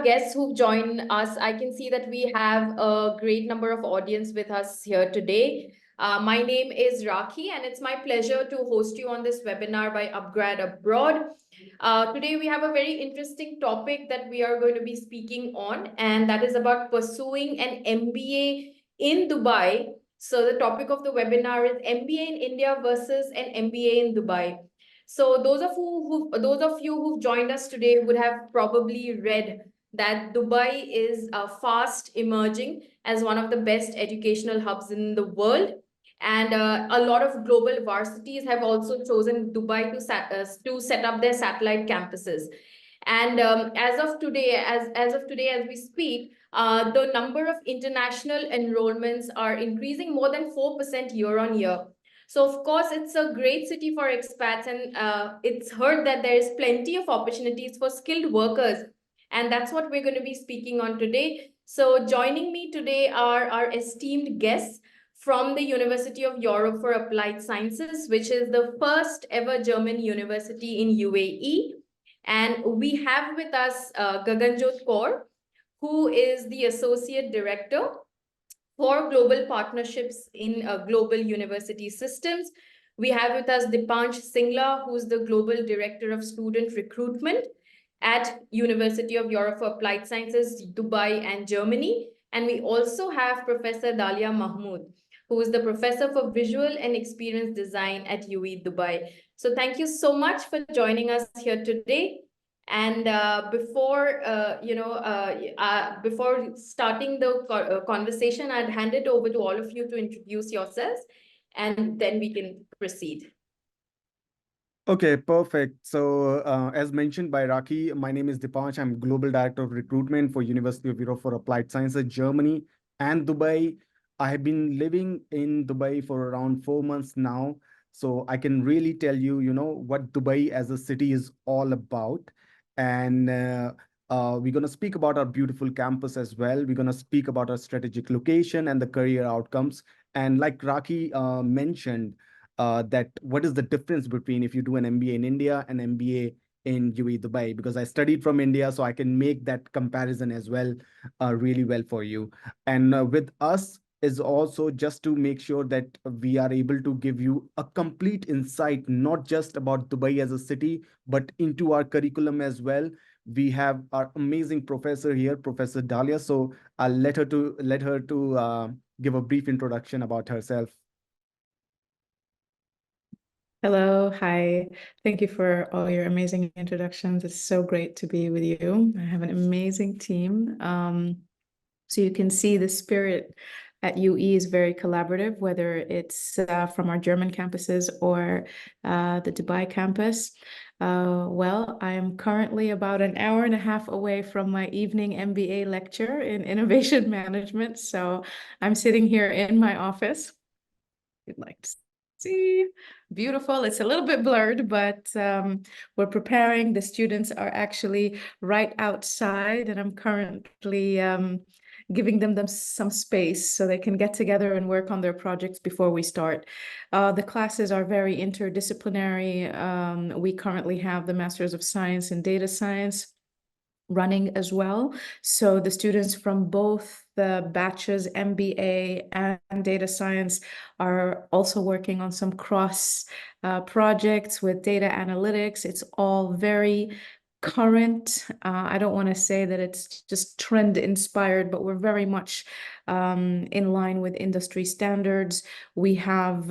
guests who've joined us, I can see that we have a great number of audience with us here today. My name is Raki, and it's my pleasure to host you on this webinar by upGrad Abroad. Today, we have a very interesting topic that we are going to be speaking on, and that is about pursuing an MBA in Dubai. So the topic of the webinar is MBA in India versus an MBA in Dubai. So those of you who've joined us today would have probably read that Dubai is fast emerging as one of the best educational hubs in the world. And a lot of global varsities have also chosen Dubai to set up their satellite campuses. And as of today, as we speak, the number of international enrollments are increasing more than 4% year on year. So of course, it's a great city for expats, and it's heard that there is plenty of opportunities for skilled workers. And that's what we're going to be speaking on today. So joining me today are our esteemed guests from the University of Europe for Applied Sciences, which is the first ever German university in UAE. And we have with us Gaganjot Kaur, who is the Associate Director for Global Partnerships in Global University Systems. We have with us Dipansh Singla, who's the Global Director of Student Recruitment at University of Europe for Applied Sciences, Dubai and Germany. And we also have Professor Dalia Mahmood, who is the Professor for Visual and Experience Design at UE Dubai. So thank you so much for joining us here today. And before starting the conversation, I'd hand it over to all of you to introduce yourselves, and then we can proceed. Okay, perfect. So as mentioned by Raki, my name is Dipansh. I'm Global Director of Recruitment for University of Europe for Applied Sciences, Germany and Dubai. I have been living in Dubai for around 4 months now. So I can really tell you, what Dubai as a city is all about. And we're going to speak about our beautiful campus as well. We're going to speak about our strategic location and the career outcomes. And like Raki mentioned, that what is the difference between if you do an MBA in India and MBA in UAE Dubai, because I studied from India, so I can make that comparison as well really well for you. And with us is also just to make sure that we are able to give you a complete insight, not just about Dubai as a city, but into our curriculum as well. We have our amazing professor here, Professor Dalia. So I'll let her to give a brief introduction about herself. Hello, hi. Thank you for all your amazing introductions. It's so great to be with you. I have an amazing team. So you can see the spirit at UE is very collaborative, whether it's from our German campuses or the Dubai campus. Well, I'm currently about an hour and a half away from my evening MBA lecture in innovation management. So I'm sitting here in my office. You'd like to see, beautiful. It's a little bit blurred, but we're preparing. The students are actually right outside, and I'm currently giving them some space so they can get together and work on their projects before we start. The classes are very interdisciplinary. We currently have the Masters of Science in Data Science running as well. So the students from both the batches, MBA and data science, are also working on some cross projects with data analytics. It's all very current. I don't want to say that it's just trend inspired, but we're very much in line with industry standards. We have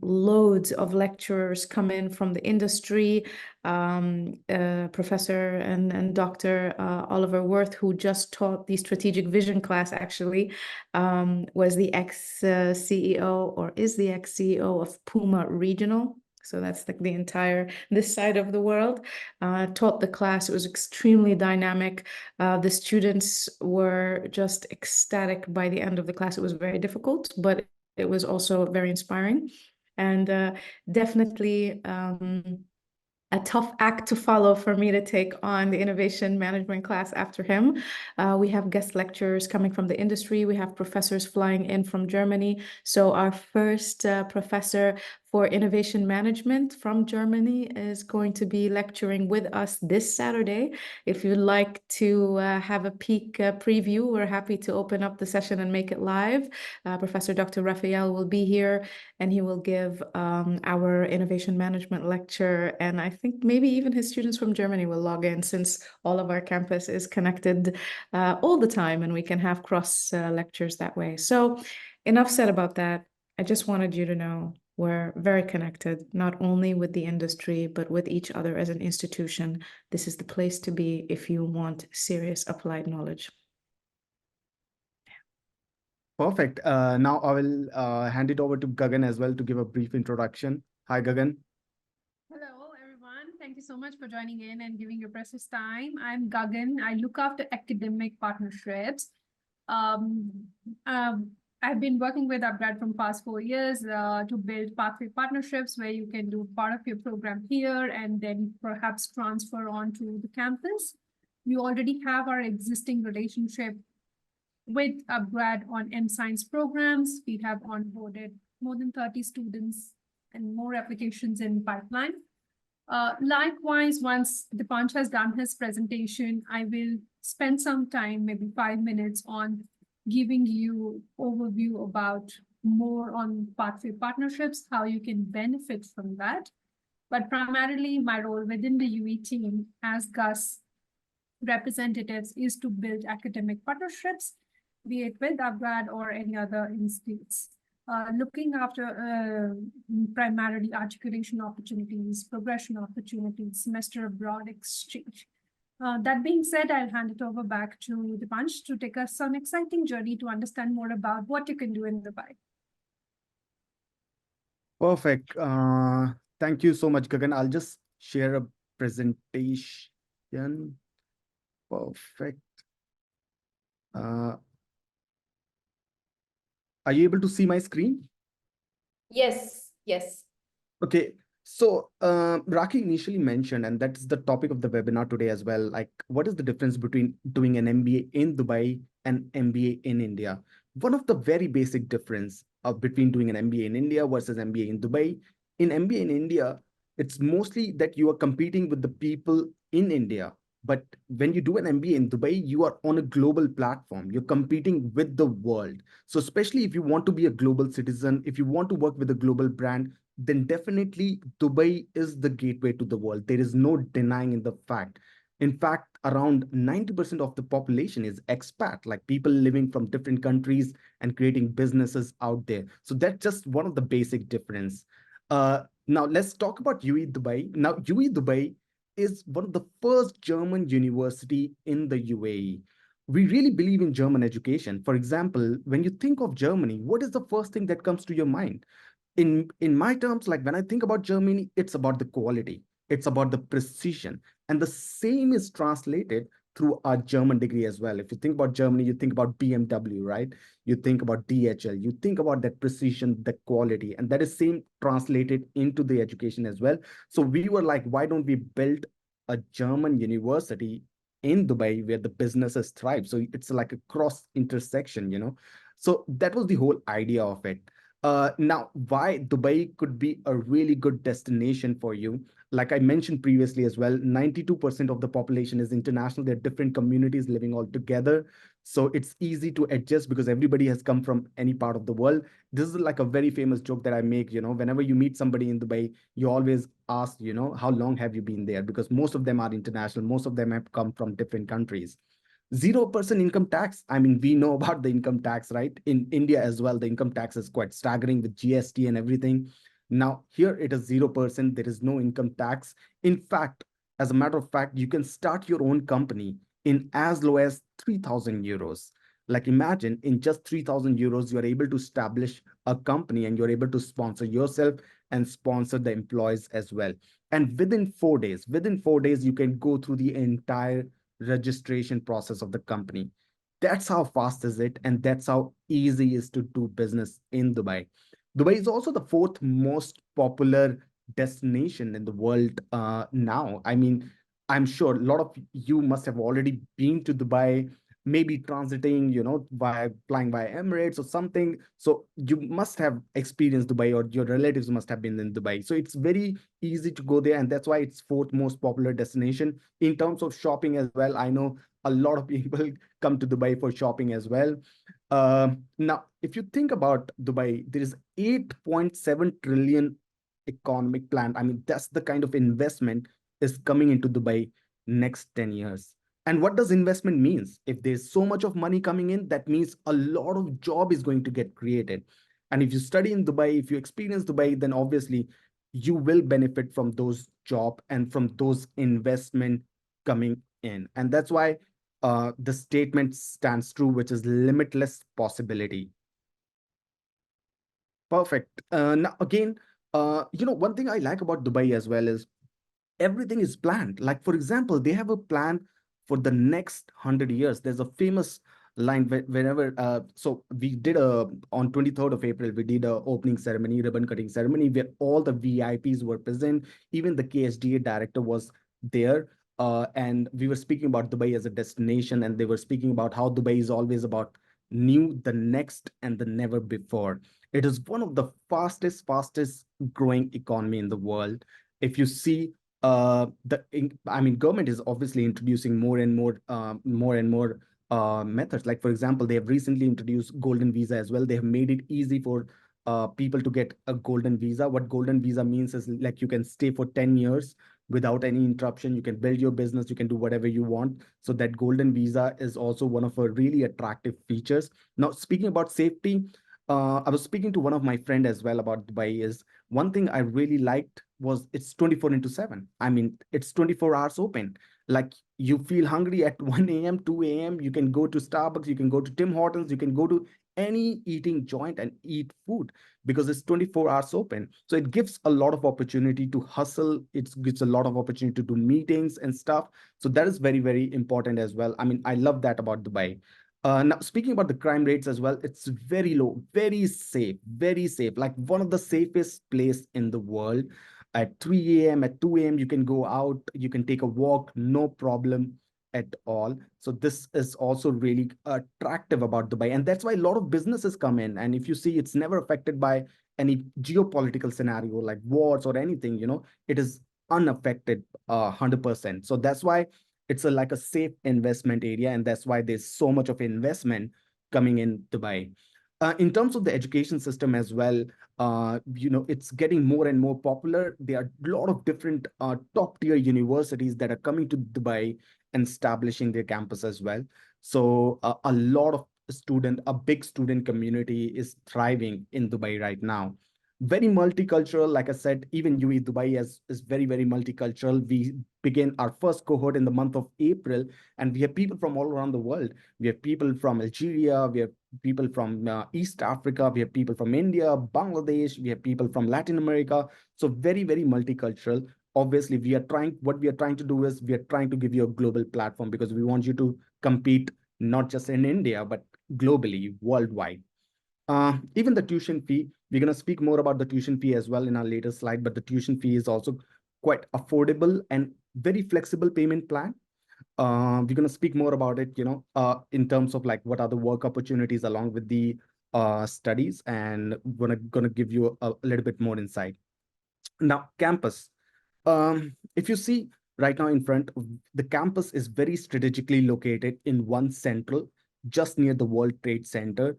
loads of lecturers come in from the industry. Professor and Dr. Oliver Worth, who just taught the strategic vision class, actually was the ex-CEO or is the ex-CEO of Puma Regional. So that's like the entire, this side of the world, taught the class. It was extremely dynamic. The students were just ecstatic by the end of the class. It was very difficult, but it was also very inspiring. And definitely a tough act to follow for me to take on the innovation management class after him. We have guest lecturers coming from the industry. We have professors flying in from Germany. So our first professor for Innovation Management from Germany is going to be lecturing with us this Saturday. If you'd like to have a peek preview, we're happy to open up the session and make it live. Professor Dr. Raphael will be here and he will give our Innovation Management lecture. And I think maybe even his students from Germany will log in, since all of our campus is connected all the time and we can have cross lectures that way. So enough said about that. I just wanted you to know we're very connected, not only with the industry, but with each other as an institution. This is the place to be if you want serious applied knowledge. Perfect. Now I will hand it over to Gagan as well to give a brief introduction. Hi, Gagan. Hello, everyone. Thank you so much for joining in and giving your precious time. I'm Gagan. I look after academic partnerships. I've been working with upGrad from past 4 years to build pathway partnerships where you can do part of your program here and then perhaps transfer onto the campus. We already have our existing relationship with upGrad on M-Science programs. We have onboarded more than 30 students and more applications in pipeline. Likewise, once Dipansh has done his presentation, I will spend some time, maybe 5 minutes, on giving you overview about more on pathway partnerships, how you can benefit from that. But primarily my role within the UE team as GUS representatives is to build academic partnerships, be it with upGrad or any other institutes. Looking after primarily articulation opportunities, progression opportunities, semester abroad exchange. That being said, I'll hand it over back to Dipansh to take us on an exciting journey to understand more about what you can do in Dubai. Perfect. Thank you so much, Gagan. I'll just share a presentation. Perfect. Are you able to see my screen? Yes, yes. Okay. So Raki initially mentioned, and that's the topic of the webinar today as well, like what is the difference between doing an MBA in Dubai and MBA in India? One of the very basic difference between doing an MBA in India versus MBA in Dubai. In MBA in India, it's mostly that you are competing with the people in India. But when you do an MBA in Dubai, you are on a global platform. You're competing with the world. So especially if you want to be a global citizen, if you want to work with a global brand, then definitely Dubai is the gateway to the world. There is no denying in the fact. In fact, around 90% of the population is expat, like people living from different countries and creating businesses out there. So that's just one of the basic difference. Now let's talk about UE Dubai. Now UE Dubai is one of the first German university in the UAE. We really believe in German education. For example, when you think of Germany, what is the first thing that comes to your mind? In my terms, like when I think about Germany, it's about the quality, it's about the precision, and the same is translated through our German degree as well. If you think about Germany, you think about BMW, right? You think about DHL, you think about that precision, the quality, and that is same translated into the education as well. So we were like, why don't we build a German university in Dubai where the businesses thrive? So it's like a cross intersection, you know. So that was the whole idea of it. Now, why Dubai could be a really good destination for you? Like I mentioned previously as well, 92% of the population is international. There are different communities living all together. So it's easy to adjust because everybody has come from any part of the world. This is like a very famous joke that I make, you know, whenever you meet somebody in Dubai, you always ask, you know, how long have you been there? Because most of them are international. Most of them have come from different countries. 0% income tax. I mean, we know about the income tax, right? In India as well, the income tax is quite staggering with GST and everything. Now, here it is 0%. There is no income tax. In fact, as a matter of fact, you can start your own company in as low as 3,000 euros. Like imagine in just 3,000 euros, you're able to establish a company and you're able to sponsor yourself and sponsor the employees as well. And within 4 days, you can go through the entire registration process of the company. That's how fast is it, and that's how easy it is to do business in Dubai. Dubai is also the fourth most popular destination in the world now. I mean, I'm sure a lot of you must have already been to Dubai. maybe transiting, by flying by Emirates or something. So you must have experienced Dubai, or your relatives must have been in Dubai. So it's very easy to go there. And that's why it's fourth most popular destination in terms of shopping as well. I know a lot of people come to Dubai for shopping as well. Now, if you think about Dubai, there is 8.7 trillion economic plan. I mean, that's the kind of investment is coming into Dubai next 10 years. And what does investment means? If there's so much of money coming in, that means a lot of job is going to get created. And if you study in Dubai, if you experience Dubai, then obviously you will benefit from those job and from those investment coming in. And that's why the statement stands true, which is limitless possibility. Perfect. Now, again, one thing I like about Dubai as well is everything is planned. Like, for example, they have a plan for the next 100 years. There's a famous line whenever, so we did on 23rd of April, we did a opening ceremony, ribbon cutting ceremony, where all the VIPs were present. Even the KSDA director was there. And we were speaking about Dubai as a destination, and they were speaking about how Dubai is always about new, the next, and the never before. It is one of the fastest growing economy in the world. If you see, government is obviously introducing more and more methods. Like, for example, they have recently introduced golden visa as well. They have made it easy for people to get a golden visa. What golden visa means is, like, you can stay for 10 years without any interruption. You can build your business. You can do whatever you want. So that golden visa is also one of our really attractive features. Now, speaking about safety, I was speaking to one of my friend as well about Dubai. Is one thing I really liked was it's 24/7. I mean, it's 24 hours open. Like, you feel hungry at 1 a.m., 2 a.m., you can go to Starbucks, you can go to Tim Hortons, you can go to any eating joint and eat food, because it's 24 hours open. So it gives a lot of opportunity to hustle. It gives a lot of opportunity to do meetings and stuff. So that is very, very important as well. I mean, I love that about Dubai. Now, speaking about the crime rates as well, it's very low, very safe, very safe. Like, one of the safest place in the world. At 3 a.m., at 2 a.m., you can go out, you can take a walk, no problem at all. So this is also really attractive about Dubai. And that's why a lot of businesses come in. And if you see, it's never affected by any geopolitical scenario like wars or anything, it is unaffected 100%. So that's why it's like a safe investment area. And that's why there's so much of investment coming in Dubai. In terms of the education system as well, it's getting more and more popular. There are a lot of different top tier universities that are coming to Dubai and establishing their campus as well. So a lot of a big student community is thriving in Dubai right now. Very multicultural. Like I said, even UAE Dubai is very, very multicultural. We begin our first cohort in the month of April, and we have people from all around the world. We have people from Algeria, we have people from East Africa, we have people from India, Bangladesh, we have people from Latin America. So very, very multicultural. Obviously, what we are trying to do is we are trying to give you a global platform, because we want you to compete not just in India, but globally, worldwide. Even the tuition fee, we're going to speak more about the tuition fee as well in our later slide, but the tuition fee is also quite affordable and very flexible payment plan. We're going to speak more about it, in terms of like what are the work opportunities along with the studies, and gonna give you a little bit more insight. Now, campus. If you see right now in front, the campus is very strategically located in one central, just near the World Trade Center.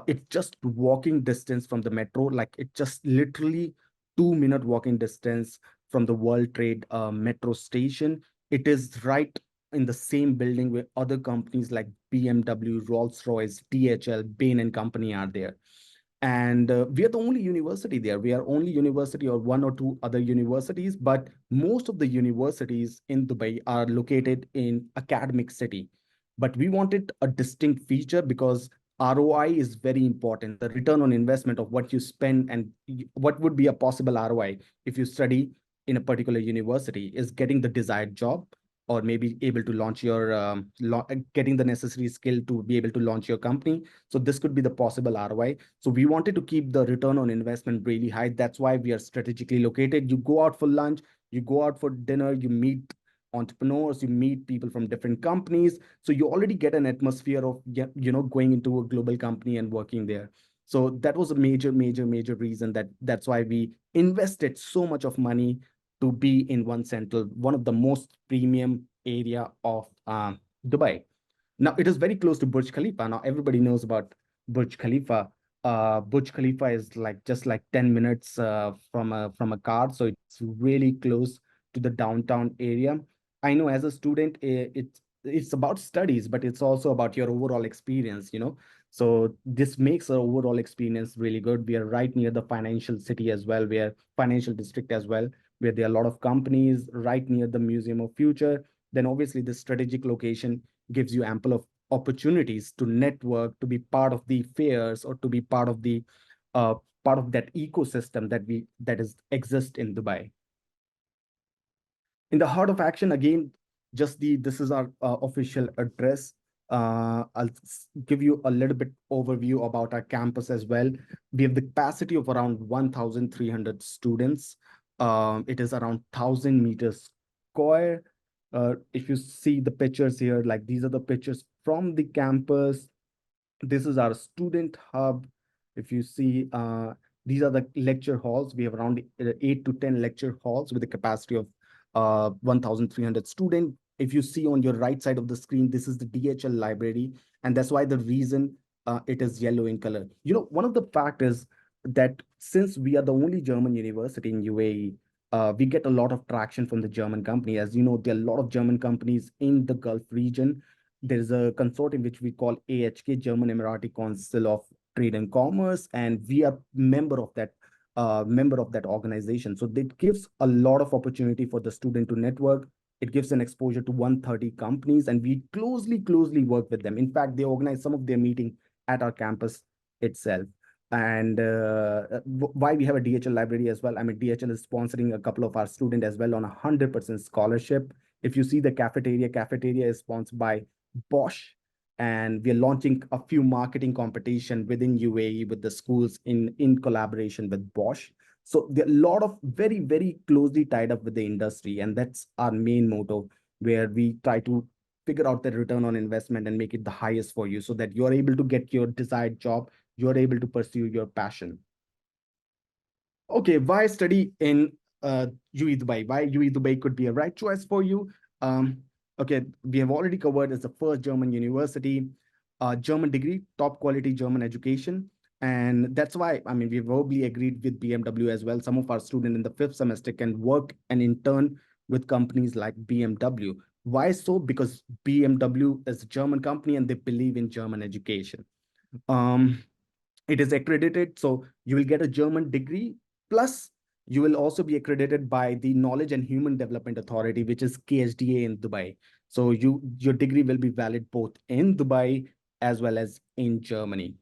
It's just walking distance from the metro, like it just literally 2-minute walking distance from the World Trade metro station. It is right in the same building where other companies like BMW, Rolls-Royce, DHL, Bain and Company are there. And we are the only university there. We are only university or one or two other universities, but most of the universities in Dubai are located in academic city. But we wanted a distinct feature because ROI is very important. The return on investment of what you spend and what would be a possible ROI if you study in a particular university is getting the desired job, or maybe able to launch your getting the necessary skill to be able to launch your company. So this could be the possible ROI. So we wanted to keep the return on investment really high. That's why we are strategically located. You go out for lunch, you go out for dinner, you meet entrepreneurs, you meet people from different companies. So you already get an atmosphere of, going into a global company and working there. So that was a major reason that's why we invested so much of money to be in one of the most premium area of Dubai. Now it is very close to Burj Khalifa. Now everybody knows about Burj Khalifa. Burj Khalifa is like just like 10 minutes from a car, so it's really close to the downtown area. I know as a student, it's about studies, but it's also about your overall experience. So this makes our overall experience really good. We are right near the financial city as well, where financial district as well, where there are a lot of companies right near the Museum of Future. Then obviously the strategic location gives you ample of opportunities to network, to be part of the fairs, or to be part of the uh, part of that ecosystem that is exist in Dubai. In the heart of action, again, this is our official address. I'll give you a little bit overview about our campus as well. We have the capacity of around 1,300 students. It is around 1,000 meters square. If you see the pictures here, like these are the pictures from the campus. This is our student hub. If you see, these are the lecture halls. We have around 8 to 10 lecture halls with a capacity of 1,300 students. If you see on your right side of the screen, this is the DHL library, and that's why the reason it is yellow in color. One of the fact is that since we are the only German university in UAE, we get a lot of traction from the German company. As you know, there are a lot of German companies in the Gulf region. There's a consortium which we call AHK, German Emirati Council of Trade and Commerce, and we are member of that organization. So it gives a lot of opportunity for the student to network. It gives an exposure to 130 companies, and we closely work with them. In fact, they organize some of their meeting at our campus itself. And why we have a DHL library as well. I mean, DHL is sponsoring a couple of our students as well on 100% scholarship. If you see the cafeteria is sponsored by Bosch, and we are launching a few marketing competition within UAE with the schools in collaboration with Bosch. So there are a lot of very closely tied up with the industry, and that's our main motto, where we try to figure out the return on investment and make it the highest for you, so that you're able to get your desired job, you're able to pursue your passion. Okay, why study in UAE Dubai? Why UAE Dubai could be a right choice for you? Okay, we have already covered as the first German university, German degree, top quality German education. And that's why, I mean, we verbally agreed with BMW as well. Some of our students in the 5th semester can work and intern with companies like BMW. Why so? Because BMW is a German company and they believe in German education. It is accredited, so you will get a German degree, plus you will also be accredited by the Knowledge and Human Development Authority, which is KHDA in Dubai. So your degree will be valid both in Dubai as well as in Germany.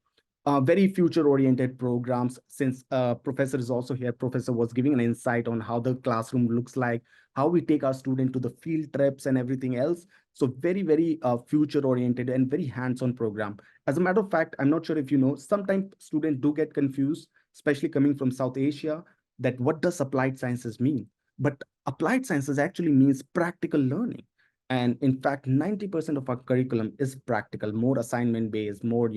Very future-oriented programs. Since professor is also here, professor was giving an insight on how the classroom looks like, how we take our student to the field trips and everything else. So very future-oriented and very hands-on program. As a matter of fact, I'm not sure if you know, sometimes students do get confused, especially coming from South Asia, that what does applied sciences mean? But applied sciences actually means practical learning. And in fact, 90% of our curriculum is practical, more assignment based, more,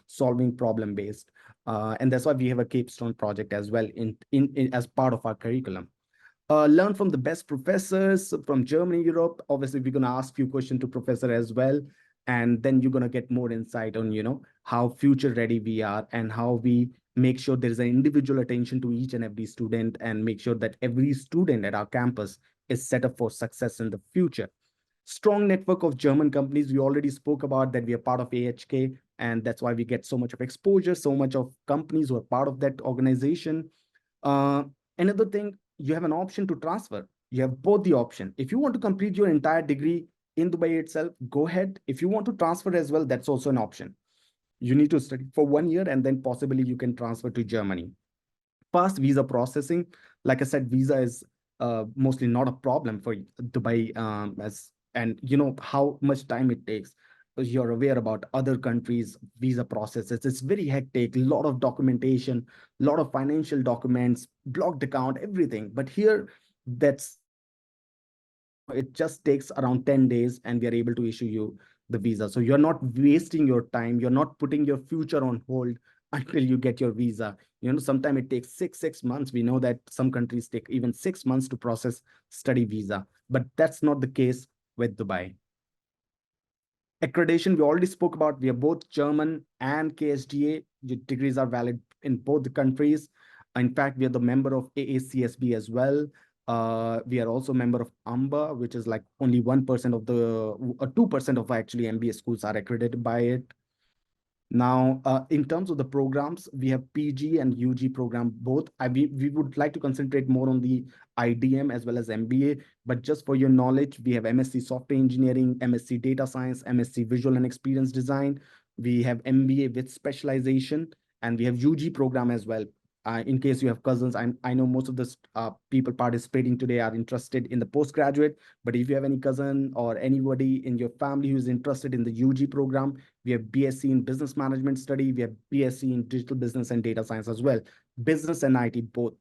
solving problem based. And that's why we have a capstone project as well in as part of our curriculum. Learn from the best professors from Germany, Europe. Obviously, we're going to ask few questions to professor as well. And then you're going to get more insight on, how future ready we are and how we make sure there is an individual attention to each and every student, and make sure that every student at our campus is set up for success in the future. Strong network of German companies. We already spoke about that we are part of AHK, and that's why we get so much of exposure, so much of companies who are part of that organization. Another thing, you have an option to transfer. You have both the option. If you want to complete your entire degree in Dubai itself, go ahead. If you want to transfer as well, that's also an option. You need to study for 1 year and then possibly you can transfer to Germany. Fast visa processing. Like I said, visa is mostly not a problem for Dubai, and you know how much time it takes. Because you're aware about other countries' visa processes. It's very hectic, a lot of documentation, a lot of financial documents, blocked account, everything. But here, that's it just takes around 10 days and we are able to issue you the visa. So you're not wasting your time. You're not putting your future on hold until you get your visa. Sometimes it takes six months. We know that some countries take even 6 months to process study visa, but that's not the case with Dubai. Accreditation, we already spoke about. We are both German and KSDA. Your degrees are valid in both the countries. In fact, we are the member of AACSB as well. We are also a member of AMBA, which is like only 1% of the, 2% of actually MBA schools are accredited by it. Now, in terms of the programs, we have PG and UG program both. We would like to concentrate more on the IDM as well as MBA, but just for your knowledge, we have MSc Software Engineering, MSc Data Science, MSc Visual and Experience Design. We have MBA with specialization, and we have UG program as well. In case you have cousins, I know most of the people participating today are interested in the postgraduate, but if you have any cousin or anybody in your family who is interested in the UG program, we have BSc in Business Management Study. We have BSc in Digital Business and Data Science as well. Business and IT both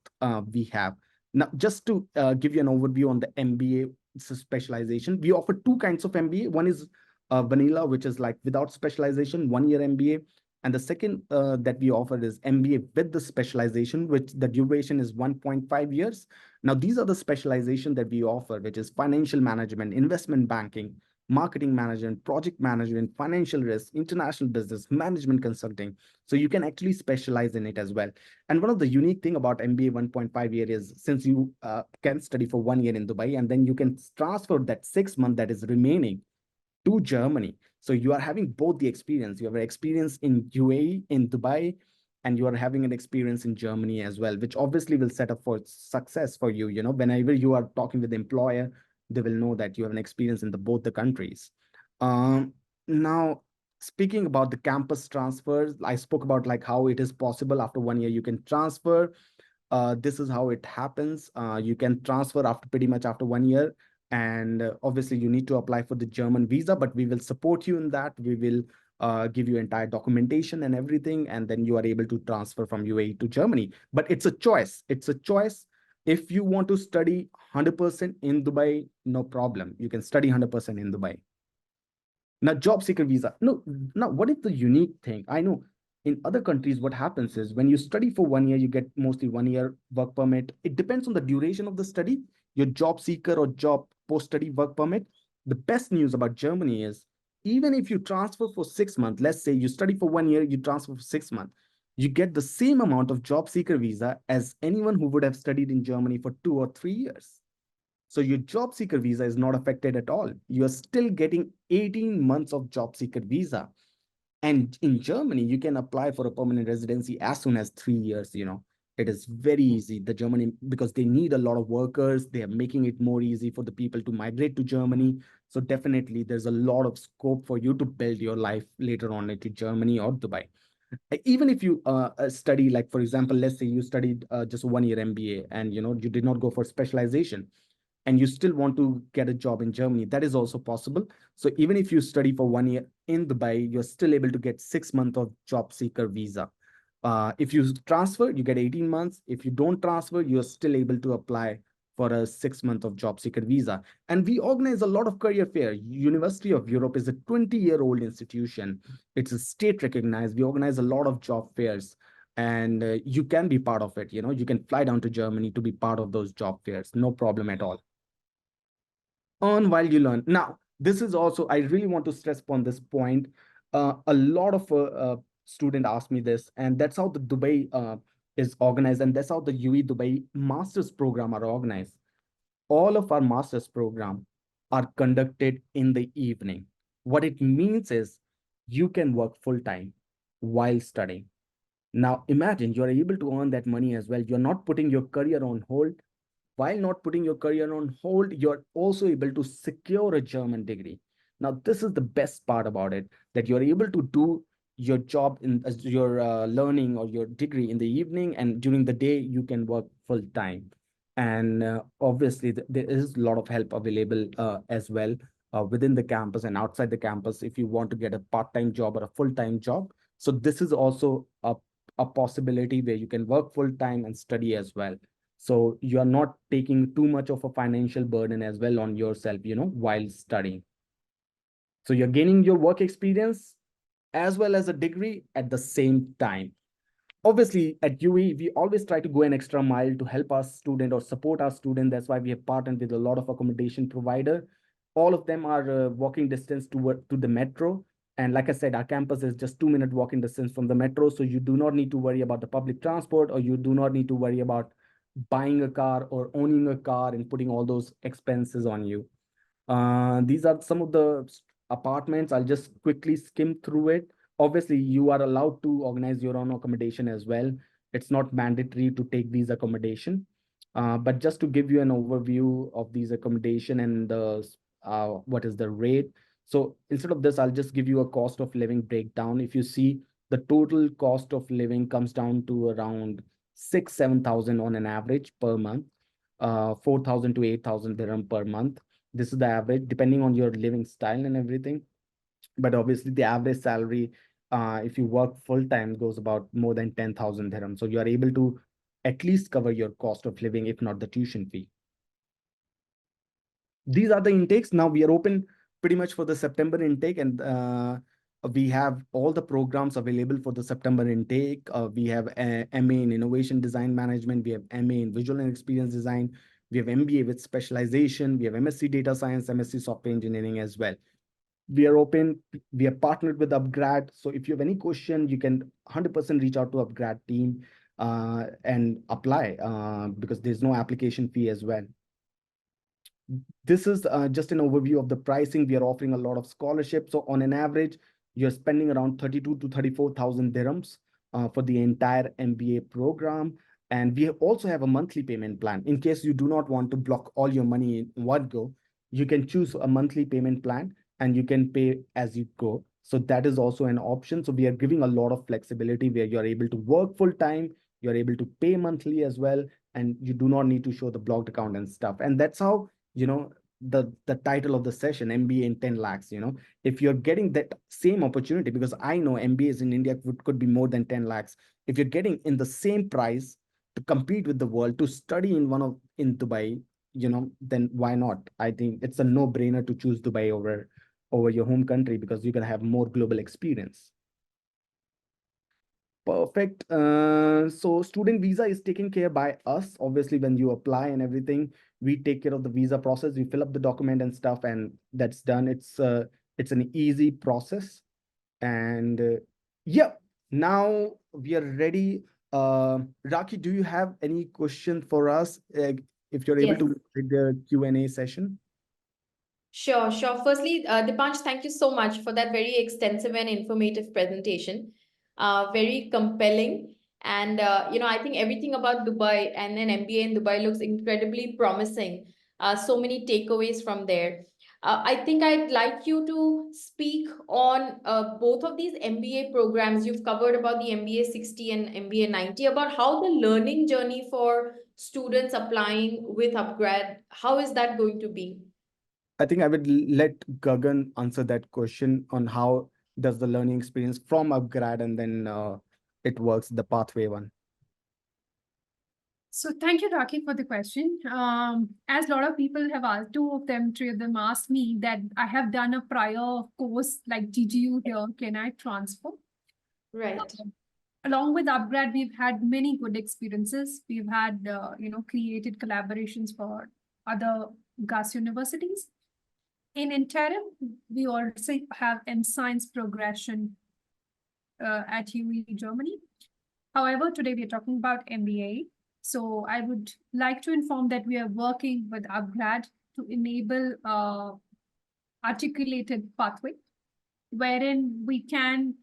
we have. Now, just to give you an overview on the MBA specialization, we offer two kinds of MBA. One is vanilla, which is like without specialization, 1-year MBA. And the second that we offer is MBA with the specialization, which the duration is 1.5 years. Now, these are the specialization that we offer, which is financial management, investment banking, marketing management, project management, financial risk, international business, management consulting. So you can actually specialize in it as well. And one of the unique thing about MBA 1.5 year is since you can study for 1 year in Dubai, and then you can transfer that 6 month that is remaining to Germany. So you are having both the experience. You have an experience in UAE, in Dubai, and you are having an experience in Germany as well, which obviously will set up for success for you. Whenever you are talking with the employer, they will know that you have an experience in both the countries. Now, speaking about the campus transfers, I spoke about like how it is possible after 1 year you can transfer. This is how it happens. You can transfer after pretty much after 1 year. And obviously you need to apply for the German visa, but we will support you in that. We will give you entire documentation and everything, and then you are able to transfer from UAE to Germany. But it's a choice. It's a choice. If you want to study 100% in Dubai, no problem. You can study 100% in Dubai. Now, job seeker visa. No, now what is the unique thing? I know in other countries, what happens is when you study for 1 year, you get mostly 1 year work permit. It depends on the duration of the study, your job seeker or job post-study work permit. The best news about Germany is even if you transfer for 6 months, let's say you study for 1 year, you transfer for 6 months, you get the same amount of job seeker visa as anyone who would have studied in Germany for 2 or 3 years. So your job seeker visa is not affected at all. You are still getting 18 months of job seeker visa. And in Germany, you can apply for a permanent residency as soon as 3 years. It is very easy. The Germany, because they need a lot of workers, they are making it more easy for the people to migrate to Germany. So definitely there's a lot of scope for you to build your life later on into Germany or Dubai. Even if you study, like, for example, let's say you studied just 1 year MBA and, you did not go for specialization, and you still want to get a job in Germany, that is also possible. So even if you study for 1 year in Dubai, you're still able to get 6 months of job seeker visa. If you transfer, you get 18 months. If you don't transfer, you're still able to apply for a 6 month of job seeker visa. And we organize a lot of career fair. University of Europe is a 20-year-old institution. It's a state recognized. We organize a lot of job fairs, and you can be part of it. You can fly down to Germany to be part of those job fairs. No problem at all. Earn while you learn. Now, this is also, I really want to stress upon this point. A lot of students ask me this, and that's how the Dubai is organized, and that's how the UE Dubai master's program are organized. All of our master's program are conducted in the evening. What it means is you can work full time while studying. Now, imagine you're able to earn that money as well. You're not putting your career on hold. While not putting your career on hold, you're also able to secure a German degree. Now, this is the best part about it, that you're able to do your job in your learning or your degree in the evening, and during the day, you can work full time. And obviously, there is a lot of help available as well within the campus and outside the campus if you want to get a part-time job or a full-time job. So this is also a possibility where you can work full-time and study as well. So you are not taking too much of a financial burden as well on yourself, while studying. So you're gaining your work experience as well as a degree at the same time. Obviously, at UE, we always try to go an extra mile to help our student or support our student. That's why we have partnered with a lot of accommodation provider. All of them are walking distance to the metro. And like I said, our campus is just 2-minute walking distance from the metro. So you do not need to worry about the public transport, or you do not need to worry about buying a car or owning a car and putting all those expenses on you. These are some of the apartments. I'll just quickly skim through it. Obviously, you are allowed to organize your own accommodation as well. It's not mandatory to take these accommodation. But just to give you an overview of these accommodation and what is the rate. So instead of this, I'll just give you a cost of living breakdown. If you see, the total cost of living comes down to around 7,000 on an average per month, 4,000 to 8,000 dirham per month. This is the average, depending on your living style and everything. But obviously, the average salary, if you work full time, goes about more than 10,000 dirham. So you are able to at least cover your cost of living, if not the tuition fee. These are the intakes. Now we are open pretty much for the September intake, and we have all the programs available for the September intake. We have a MA in Innovation Design Management. We have MA in Visual and Experience Design. We have MBA with specialization. We have MSc Data Science, MSc Software Engineering as well. We are open. We are partnered with upGrad. So if you have any question, you can 100% reach out to upGrad team and apply because there's no application fee as well. This is just an overview of the pricing. We are offering a lot of scholarships. So on an average, you're spending around 32 to 34,000 dirhams for the entire MBA program. And we also have a monthly payment plan. In case you do not want to block all your money in one go, you can choose a monthly payment plan and you can pay as you go. So that is also an option. So we are giving a lot of flexibility where you're able to work full time, you're able to pay monthly as well, and you do not need to show the blocked account and stuff. And that's how, the title of the session, MBA in 10 lakhs, if you're getting that same opportunity, because I know MBAs in India could be more than 10 lakhs. If you're getting in the same price to compete with the world, to study in Dubai, then why not? I think it's a no-brainer to choose Dubai over your home country because you can have more global experience. Perfect. So student visa is taken care by us. Obviously, when you apply and everything, we take care of the visa process. We fill up the document and stuff, and that's done. It's an easy process. And yeah, now we are ready. Raki, do you have any question for us? If you're able Yes. to take the Q&A session. Sure. Firstly, Dipansh, thank you so much for that very extensive and informative presentation. Very compelling. And, I think everything about Dubai and an MBA in Dubai looks incredibly promising. So many takeaways from there. I think I'd like you to speak on both of these MBA programs. You've covered about the MBA 60 and MBA 90, about how the learning journey for students applying with upGrad, how is that going to be? I think I would let Gagan answer that question on how does the learning experience from upGrad and then it works, the pathway one. So thank you, Raki, for the question. As a lot of people have asked, three of them asked me that I have done a prior course like GGU here. Can I transfer? Right. Along with upGrad, we've had many good experiences. We've had, created collaborations for other GAS universities. In interim, we also have science progression at UE Germany. However, today we are talking about MBA. So I would like to inform that we are working with upGrad to enable articulated pathway, wherein we can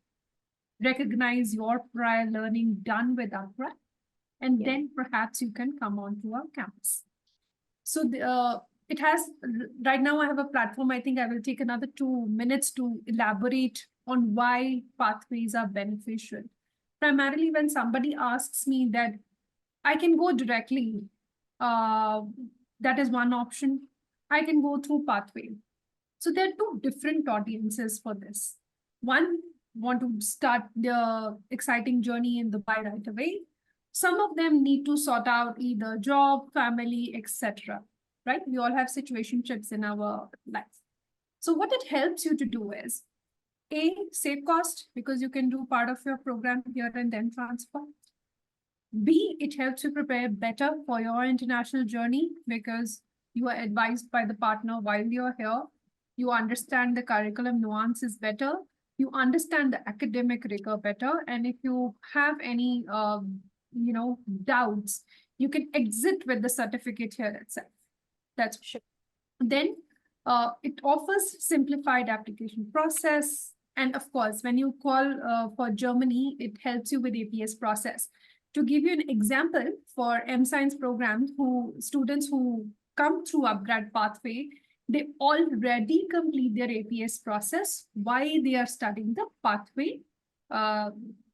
recognize your prior learning done with upGrad, and then perhaps you can come on to our campus. So it has, right now I have a platform. I think I will take another 2 minutes to elaborate on why pathways are beneficial. Primarily when somebody asks me that I can go directly, that is one option. I can go through pathway. So there are two different audiences for this. One want to start the exciting journey in Dubai right away. Some of them need to sort out either job, family, etc. Right? We all have situationships in our life. So what it helps you to do is, A, save cost because you can do part of your program here and then transfer. B, it helps you prepare better for your international journey because you are advised by the partner while you're here. You understand the curriculum nuances better. You understand the academic rigor better. And if you have any, doubts, you can exit with the certificate here itself. That's sure. Then it offers simplified application process. And of course, when you call for Germany, it helps you with APS process. To give you an example, for M-Science programs, students who come through upGrad pathway, they already complete their APS process while they are studying the pathway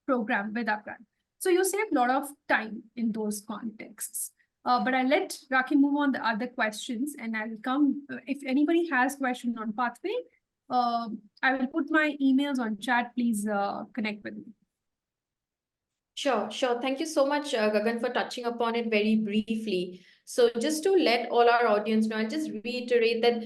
program with upGrad. So you save a lot of time in those contexts. But I'll let Raki move on the other questions, and I'll come, if anybody has question on pathway, I will put my emails on chat. Please connect with me. Sure. Thank you so much, Gagan, for touching upon it very briefly. So just to let all our audience know, I'll just reiterate that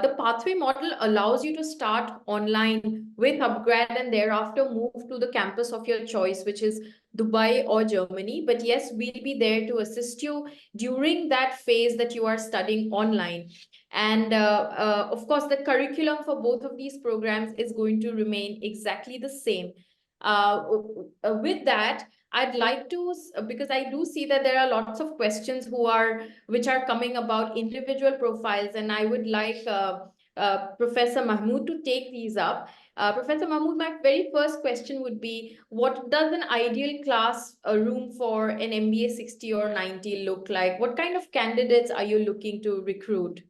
the pathway model allows you to start online with upGrad and thereafter move to the campus of your choice, which is Dubai or Germany. But yes, we'll be there to assist you during that phase that you are studying online. And of course, the curriculum for both of these programs is going to remain exactly the same. With that, I'd like to, because I do see that there are lots of questions which are coming about individual profiles, and I would like Professor Mahmood to take these up. Professor Mahmood, my very first question would be, what does an ideal class room for an MBA 60 or 90 look like? What kind of candidates are you looking to recruit?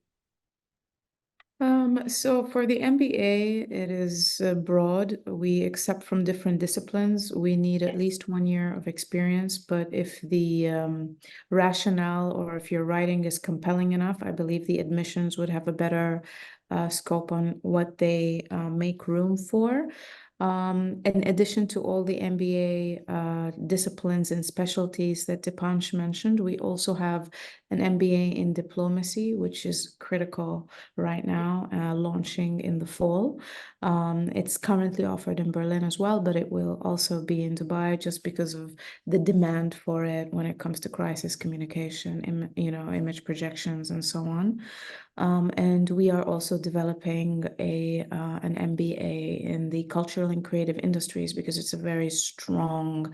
So for the MBA, it is broad. We accept from different disciplines. We need at least 1 year of experience, but if the rationale or if your writing is compelling enough, I believe the admissions would have a better scope on what they make room for. In addition to all the MBA disciplines and specialties that Dipansh mentioned, we also have an MBA in diplomacy, which is critical right now, launching in the fall. It's currently offered in Berlin as well, but it will also be in Dubai just because of the demand for it when it comes to crisis communication, image projections and so on. And we are also developing an MBA in the cultural and creative industries because it's a very strong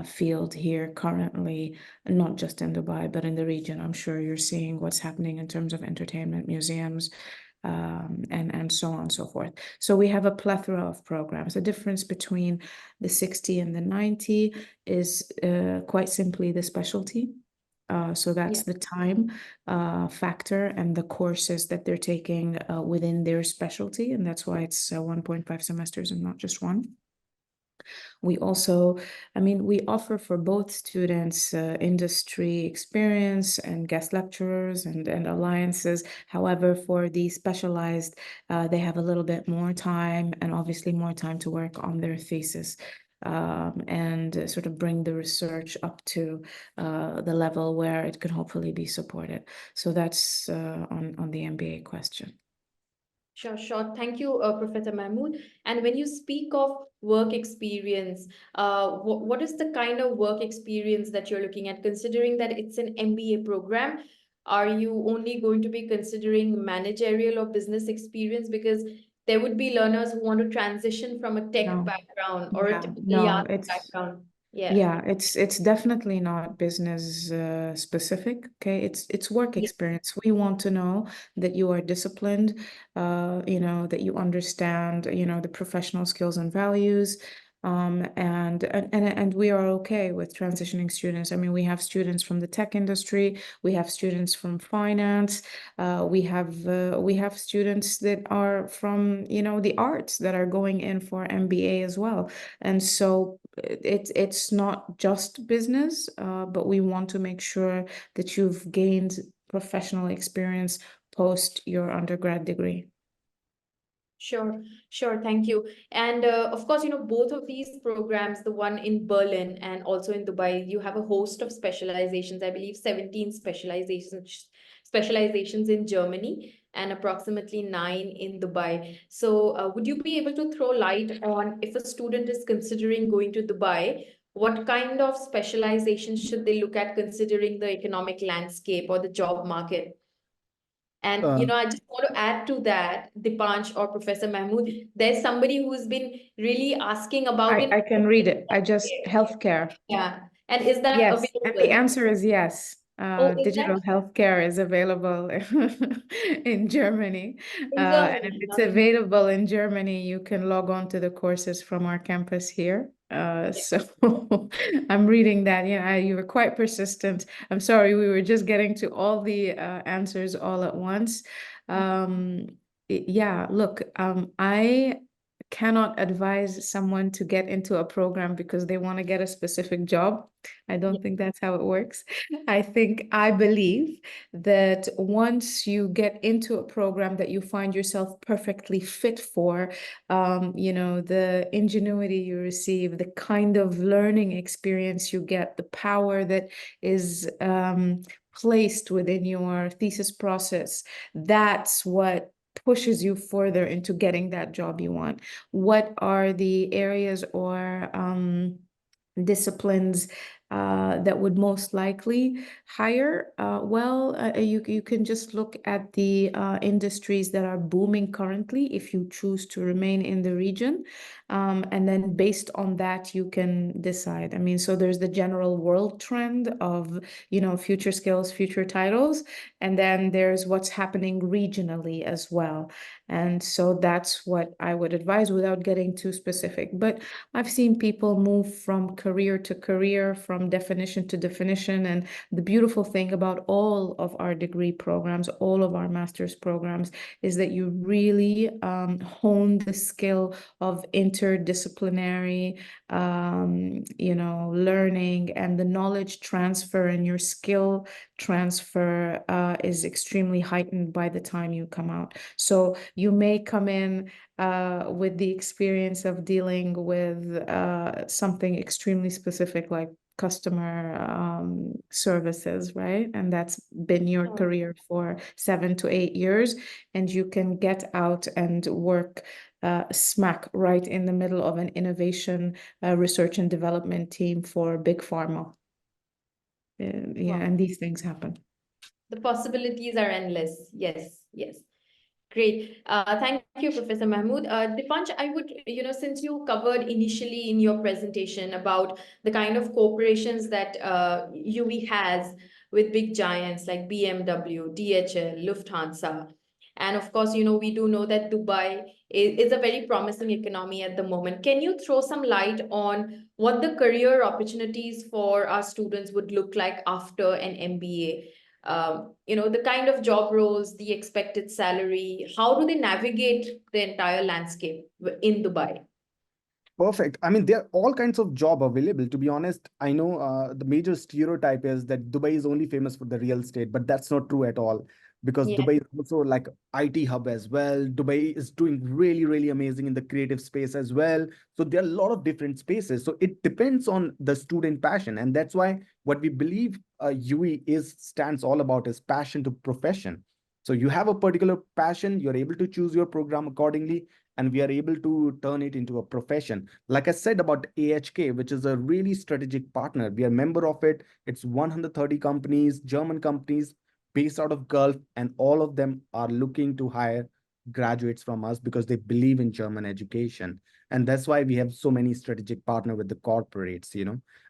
field here currently, not just in Dubai, but in the region. I'm sure you're seeing what's happening in terms of entertainment, museums, and so on and so forth. So we have a plethora of programs. The difference between the 60 and the 90 is quite simply the specialty. So that's the time factor and the courses that they're taking within their specialty. And that's why it's 1.5 semesters and not just one. We also, we offer for both students industry experience and guest lecturers and alliances. However, for the specialized, they have a little bit more time and obviously more time to work on their thesis. And sort of bring the research up to the level where it can hopefully be supported. So that's on the MBA question. Sure. Thank you, Professor Mahmood. And when you speak of work experience, what is the kind of work experience that you're looking at, considering that it's an MBA program? Are you only going to be considering managerial or business experience? Because there would be learners who want to transition from a tech background or a background. Yeah, it's definitely not business specific. Okay, it's work experience. We want to know that you are disciplined, that you understand, the professional skills and values. And we are okay with transitioning students. We have students from the tech industry, we have students from finance, we have students that are from the arts that are going in for MBA as well. And so it's not just business, but we want to make sure that you've gained professional experience post your undergrad degree. Sure. Thank you. And of course, both of these programs, the one in Berlin and also in Dubai, you have a host of specializations. I believe 17 specializations in Germany and approximately 9 in Dubai. So would you be able to throw light on if a student is considering going to Dubai, what kind of specialization should they look at considering the economic landscape or the job market? And Uh, I just want to add to that, Dipansh or Professor Mahmood, there's somebody who's been really asking about it. I can read it. I just healthcare. Yeah. And is that Yes, and the available? answer is yes. Oh, is Digital that healthcare is available in Germany. in And if Germany? it's Not in. available in Germany, you can log on to the courses from our campus here. So I'm reading that. Yeah, you were quite persistent. I'm sorry, we were just getting to all the answers all at once. Yeah, look, I cannot advise someone to get into a program because they want to get a specific job. I don't think that's how it works. I believe that once you get into a program that you find yourself perfectly fit for, the ingenuity you receive, the kind of learning experience you get, the power that is placed within your thesis process, that's what pushes you further into getting that job you want. What are the areas or disciplines that would most likely hire? You can just look at the industries that are booming currently if you choose to remain in the region. And then based on that, you can decide. I mean, so there's the general world trend of, future skills, future titles, and then there's what's happening regionally as well. And so that's what I would advise without getting too specific. But I've seen people move from career to career, from definition to definition. And the beautiful thing about all of our degree programs, all of our master's programs, is that you really hone the skill of interdisciplinary, learning, and the knowledge transfer and your skill transfer is extremely heightened by the time you come out. So you may come in with the experience of dealing with something extremely specific like customer services, right? And that's been your career for 7 to 8 years, and you can get out and work smack right in the middle of an innovation research and development team for big pharma. And these things happen. The possibilities are endless. Yes. Great. Thank you, Professor Mahmood. Dipansh, I would, since you covered initially in your presentation about the kind of corporations that UE has with big giants like BMW, DHL, Lufthansa. And of course, we do know that Dubai is a very promising economy at the moment. Can you throw some light on what the career opportunities for our students would look like after an MBA? The kind of job roles, the expected salary, how do they navigate the entire landscape in Dubai? Perfect. I mean, there are all kinds of job available. To be honest, I know the major stereotype is that Dubai is only famous for the real estate, but that's not true at all because Yeah. Dubai is also like IT hub as well. Dubai is doing really, really amazing in the creative space as well. So there are a lot of different spaces. So it depends on the student passion. And that's why what we believe UE stands all about is passion to profession. So you have a particular passion, you're able to choose your program accordingly, and we are able to turn it into a profession. Like I said about AHK, which is a really strategic partner. We are a member of it. It's 130 companies, German companies based out of Gulf, and all of them are looking to hire graduates from us because they believe in German education. And that's why we have so many strategic partner with the corporates,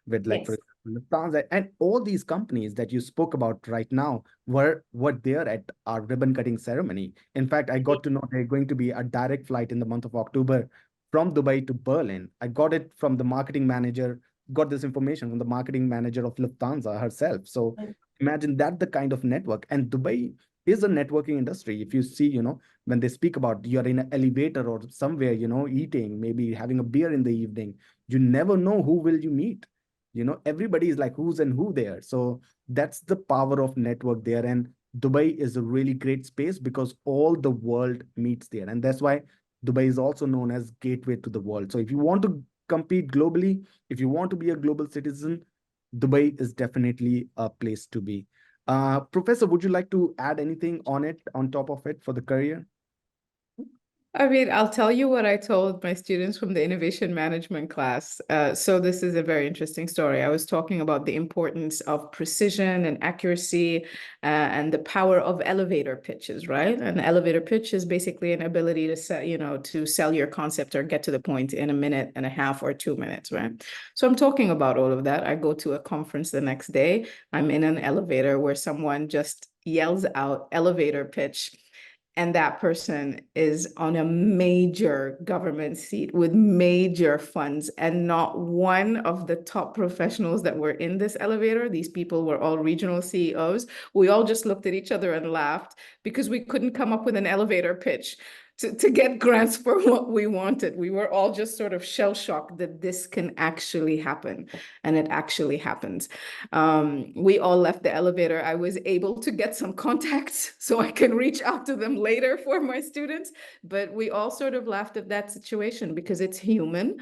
with like, for Yes. example, Lufthansa, and all these companies that you spoke about right now were there at our ribbon cutting ceremony. In fact, I got to know they're going to be a direct flight in the month of October from Dubai to Berlin. I got it from the marketing manager, got this information from the marketing manager of Lufthansa herself. So imagine that the kind of network. And Dubai is a networking industry. If you see, when they speak about you're in an elevator or somewhere, eating, maybe having a beer in the evening, you never know who will you meet. Everybody is like who's and who there. So that's the power of network there. And Dubai is a really great space because all the world meets there. And that's why Dubai is also known as gateway to the world. So if you want to compete globally, if you want to be a global citizen, Dubai is definitely a place to be. Professor, would you like to add anything on it, on top of it for the career? I mean, I'll tell you what I told my students from the innovation management class. So this is a very interesting story. I was talking about the importance of precision and accuracy and the power of elevator pitches, right? An elevator pitch is basically an ability to sell, to sell your concept or get to the point in a minute and a half or 2 minutes, right? So I'm talking about all of that. I go to a conference the next day. I'm in an elevator where someone just yells out elevator pitch. And that person is on a major government seat with major funds, and not one of the top professionals that were in this elevator, these people were all regional CEOs. We all just looked at each other and laughed because we couldn't come up with an elevator pitch to get grants for what we wanted. We were all just sort of shell-shocked that this can actually happen, and it actually happens. We all left the elevator. I was able to get some contacts so I can reach out to them later for my students, but we all sort of laughed at that situation because it's human.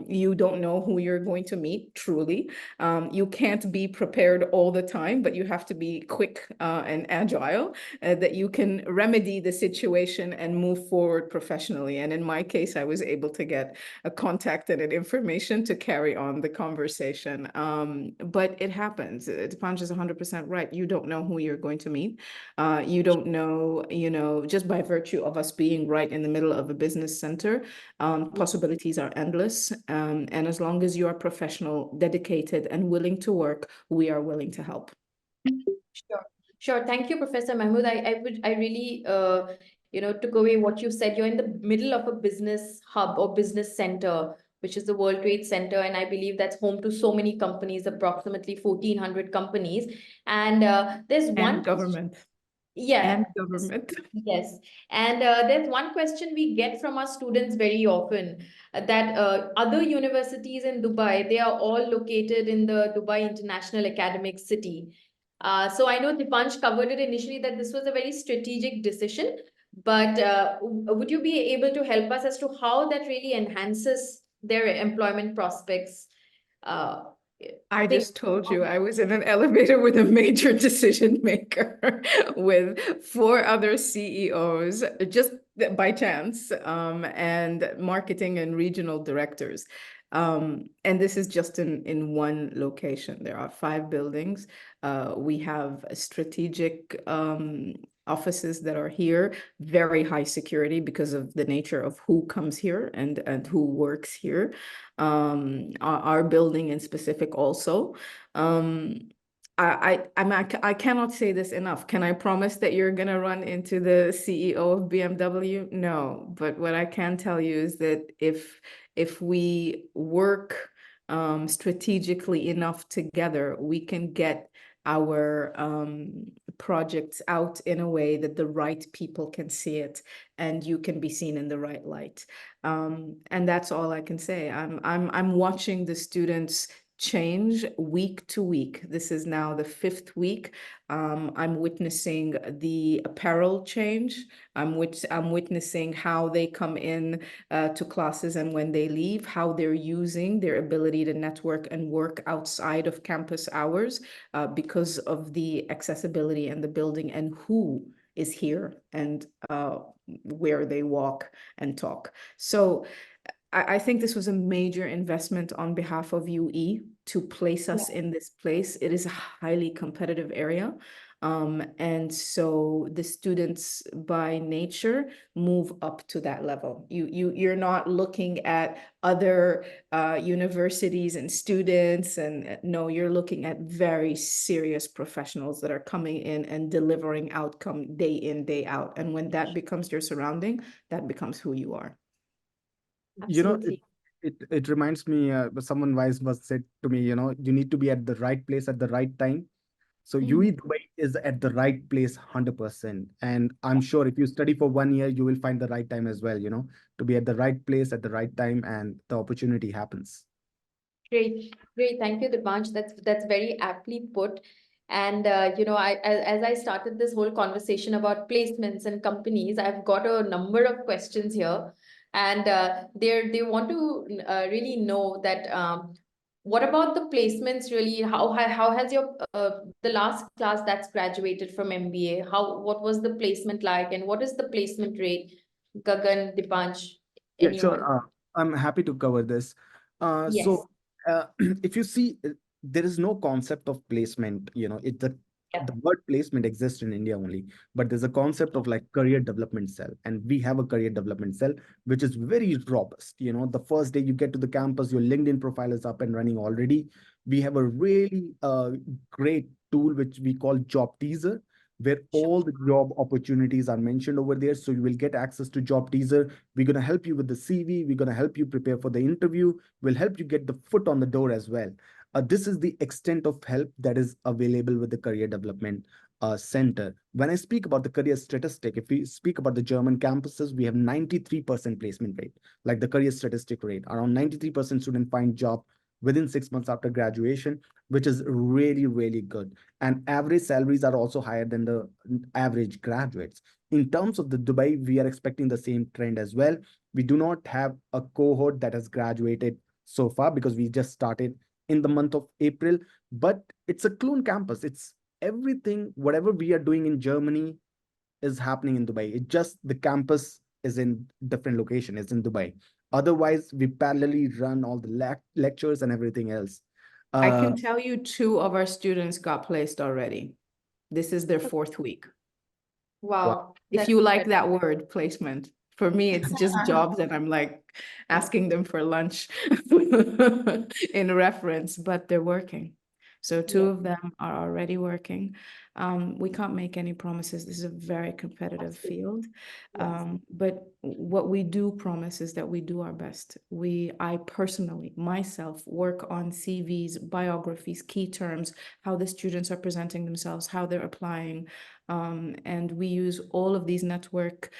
You don't know who you're going to meet, truly. You can't be prepared all the time, but you have to be quick and agile, that you can remedy the situation and move forward professionally. And in my case, I was able to get a contact and an information to carry on the conversation. But it happens. Dipanj is 100% right. You don't know who you're going to meet. You don't know, just by virtue of us being right in the middle of a business center, possibilities are endless. And as long as you are professional, dedicated, and willing to work, we are willing to help. Sure. Sure. Thank you, Professor Mahmood. I really, took away what you said. You're in the middle of a business hub or business center, which is the World Trade Center. And I believe that's home to so many companies, approximately 1,400 companies. And there's one And government. Yeah. And government. Yes. And there's one question we get from our students very often, that other universities in Dubai, they are all located in the Dubai International Academic City. So I know Dipanj covered it initially that this was a very strategic decision, but would you be able to help us as to how that really enhances their employment prospects? Uh, I just told you I was in an elevator with a major decision maker with 4 other CEOs, just by chance, and marketing and regional directors. And this is just in one location. There are 5 buildings. We have strategic offices that are here, very high security because of the nature of who comes here and who works here. Our building in specific also. I cannot say this enough. Can I promise that you're gonna run into the CEO of BMW? No, but what I can tell you is that if we work strategically enough together, we can get our projects out in a way that the right people can see it and you can be seen in the right light. And that's all I can say. I'm watching the students change week to week. This is now the 5th week. I'm witnessing the apparel change. I'm witnessing how they come in to classes and when they leave, how they're using their ability to network and work outside of campus hours because of the accessibility and the building and who is here and where they walk and talk. So I think this was a major investment on behalf of UE to place us in this place. It is a highly competitive area. And so the students by nature move up to that level. You're not looking at other universities and students, and no, you're looking at very serious professionals that are coming in and delivering outcome day in, day out. And when that becomes your surrounding, that becomes who you are. Absolutely. It reminds me, someone wise was said to me, you need to be at the right place at the right time. So UE Dubai is at the right place 100%. And I'm sure if you study for 1 year, you will find the right time as well, to be at the right place at the right time and the opportunity happens. Great. Thank you, Dipanj. That's very aptly put. And as I started this whole conversation about placements and companies, I've got a number of questions here. And they want to really know that what about the placements really? How has your the last class that's graduated from MBA? What was the placement like, and what is the placement rate? Gagan, Dipansh, Yeah, sure. anyone? I'm happy to cover this. Yes. If you see, there is no concept of placement. Yeah. The word placement exists in India only, but there's a concept of like career development cell, and we have a career development cell which is very robust. The first day you get to the campus, your LinkedIn profile is up and running already. We have a really great tool which we call Job Teaser, where Sure. all the job opportunities are mentioned over there. So you will get access to Job Teaser. We're going to help you with the CV. We're going to help you prepare for the interview. We'll help you get the foot on the door as well. This is the extent of help that is available with the Career Development Center. When I speak about the career statistic, if we speak about the German campuses, we have 93% placement rate, like the career statistic rate. Around 93% students find job within 6 months after graduation, which is really, really good. And average salaries are also higher than the average graduates. In terms of the Dubai, we are expecting the same trend as well. We do not have a cohort that has graduated so far because we just started in the month of April, but it's a clone campus. It's everything, whatever we are doing in Germany is happening in Dubai. It just the campus is in different location, it's in Dubai. Otherwise, we parallelly run all the lectures and everything else. I can tell you 2 of our students got placed already. This is their 4th week. Wow. If you like that word, placement. For me, it's just jobs, and I'm like asking them for lunch in reference, but they're working. So 2 of them are already working. We can't make any promises. This is a very competitive field. But what we do promise is that we do our best. I personally, myself, work on CVs, biographies, key terms, how the students are presenting themselves, how they're applying. And we use all of these network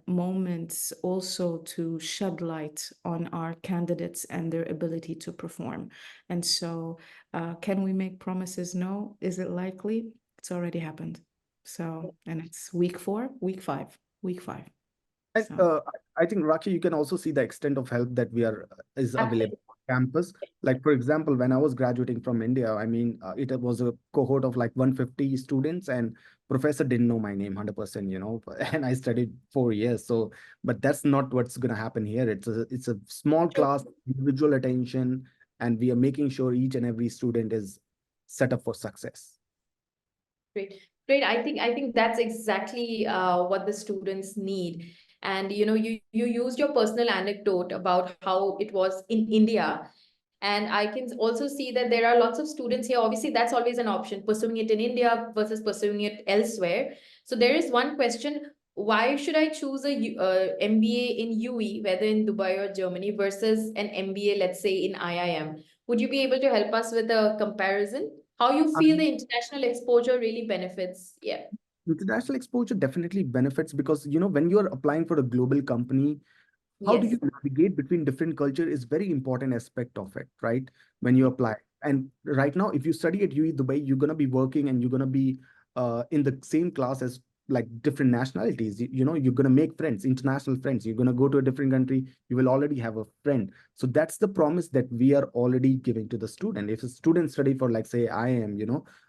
moments also to shed light on our candidates and their ability to perform. And so can we make promises? No. Is it likely? It's already happened. So, and it's week 5. And, So. I think, Raki, you can also see the extent of help that is available on campus. Like, for example, when I was graduating from India, I mean, it was a cohort of like 150 students, and professor didn't know my name 100%, and I studied 4 years. So, but that's not what's going to happen here. It's a small class, individual attention, and we are making sure each and every student is set up for success. Great. Great. I think that's exactly what the students need. And you used your personal anecdote about how it was in India. And I can also see that there are lots of students here. Obviously, that's always an option, pursuing it in India versus pursuing it elsewhere. So there is one question: why should I choose a MBA in UE, whether in Dubai or Germany, versus an MBA, let's say, in IIM? Would you be able to help us with a comparison? How you feel the international exposure really benefits? Yeah. International exposure definitely benefits because, when you are applying for a global company, how do Yes. you navigate between different culture is very important aspect of it, right? When you apply. And right now, if you study at UE Dubai, you're going to be working and you're going to be in the same class as like different nationalities. You're going to make friends, international friends. You're going to go to a different country, you will already have a friend. So that's the promise that we are already giving to the student. If a student study for, like, say, I am,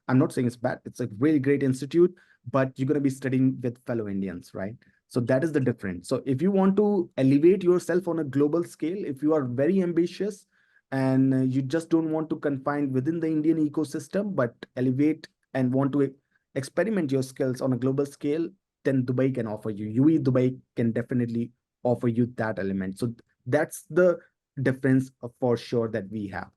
I'm not saying it's bad, it's a really great institute, but you're going to be studying with fellow Indians, right? So that is the difference. So if you want to elevate yourself on a global scale, if you are very ambitious and you just don't want to confine within the Indian ecosystem, but elevate and want to experiment your skills on a global scale, then Dubai can offer you. UE Dubai can definitely offer you that element. So that's the difference for sure that we have.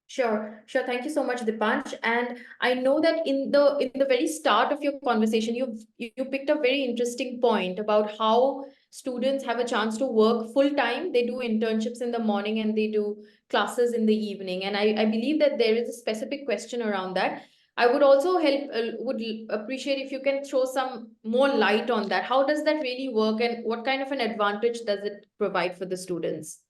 Sure, sure. Thank you so much, Dipansh. And I know that in the very start of your conversation, you picked a very interesting point about how students have a chance to work full time. They do internships in the morning and they do classes in the evening. And I believe that there is a specific question around that. I would also appreciate if you can throw some more light on that. How does that really work, and what kind of an advantage does it provide for the students?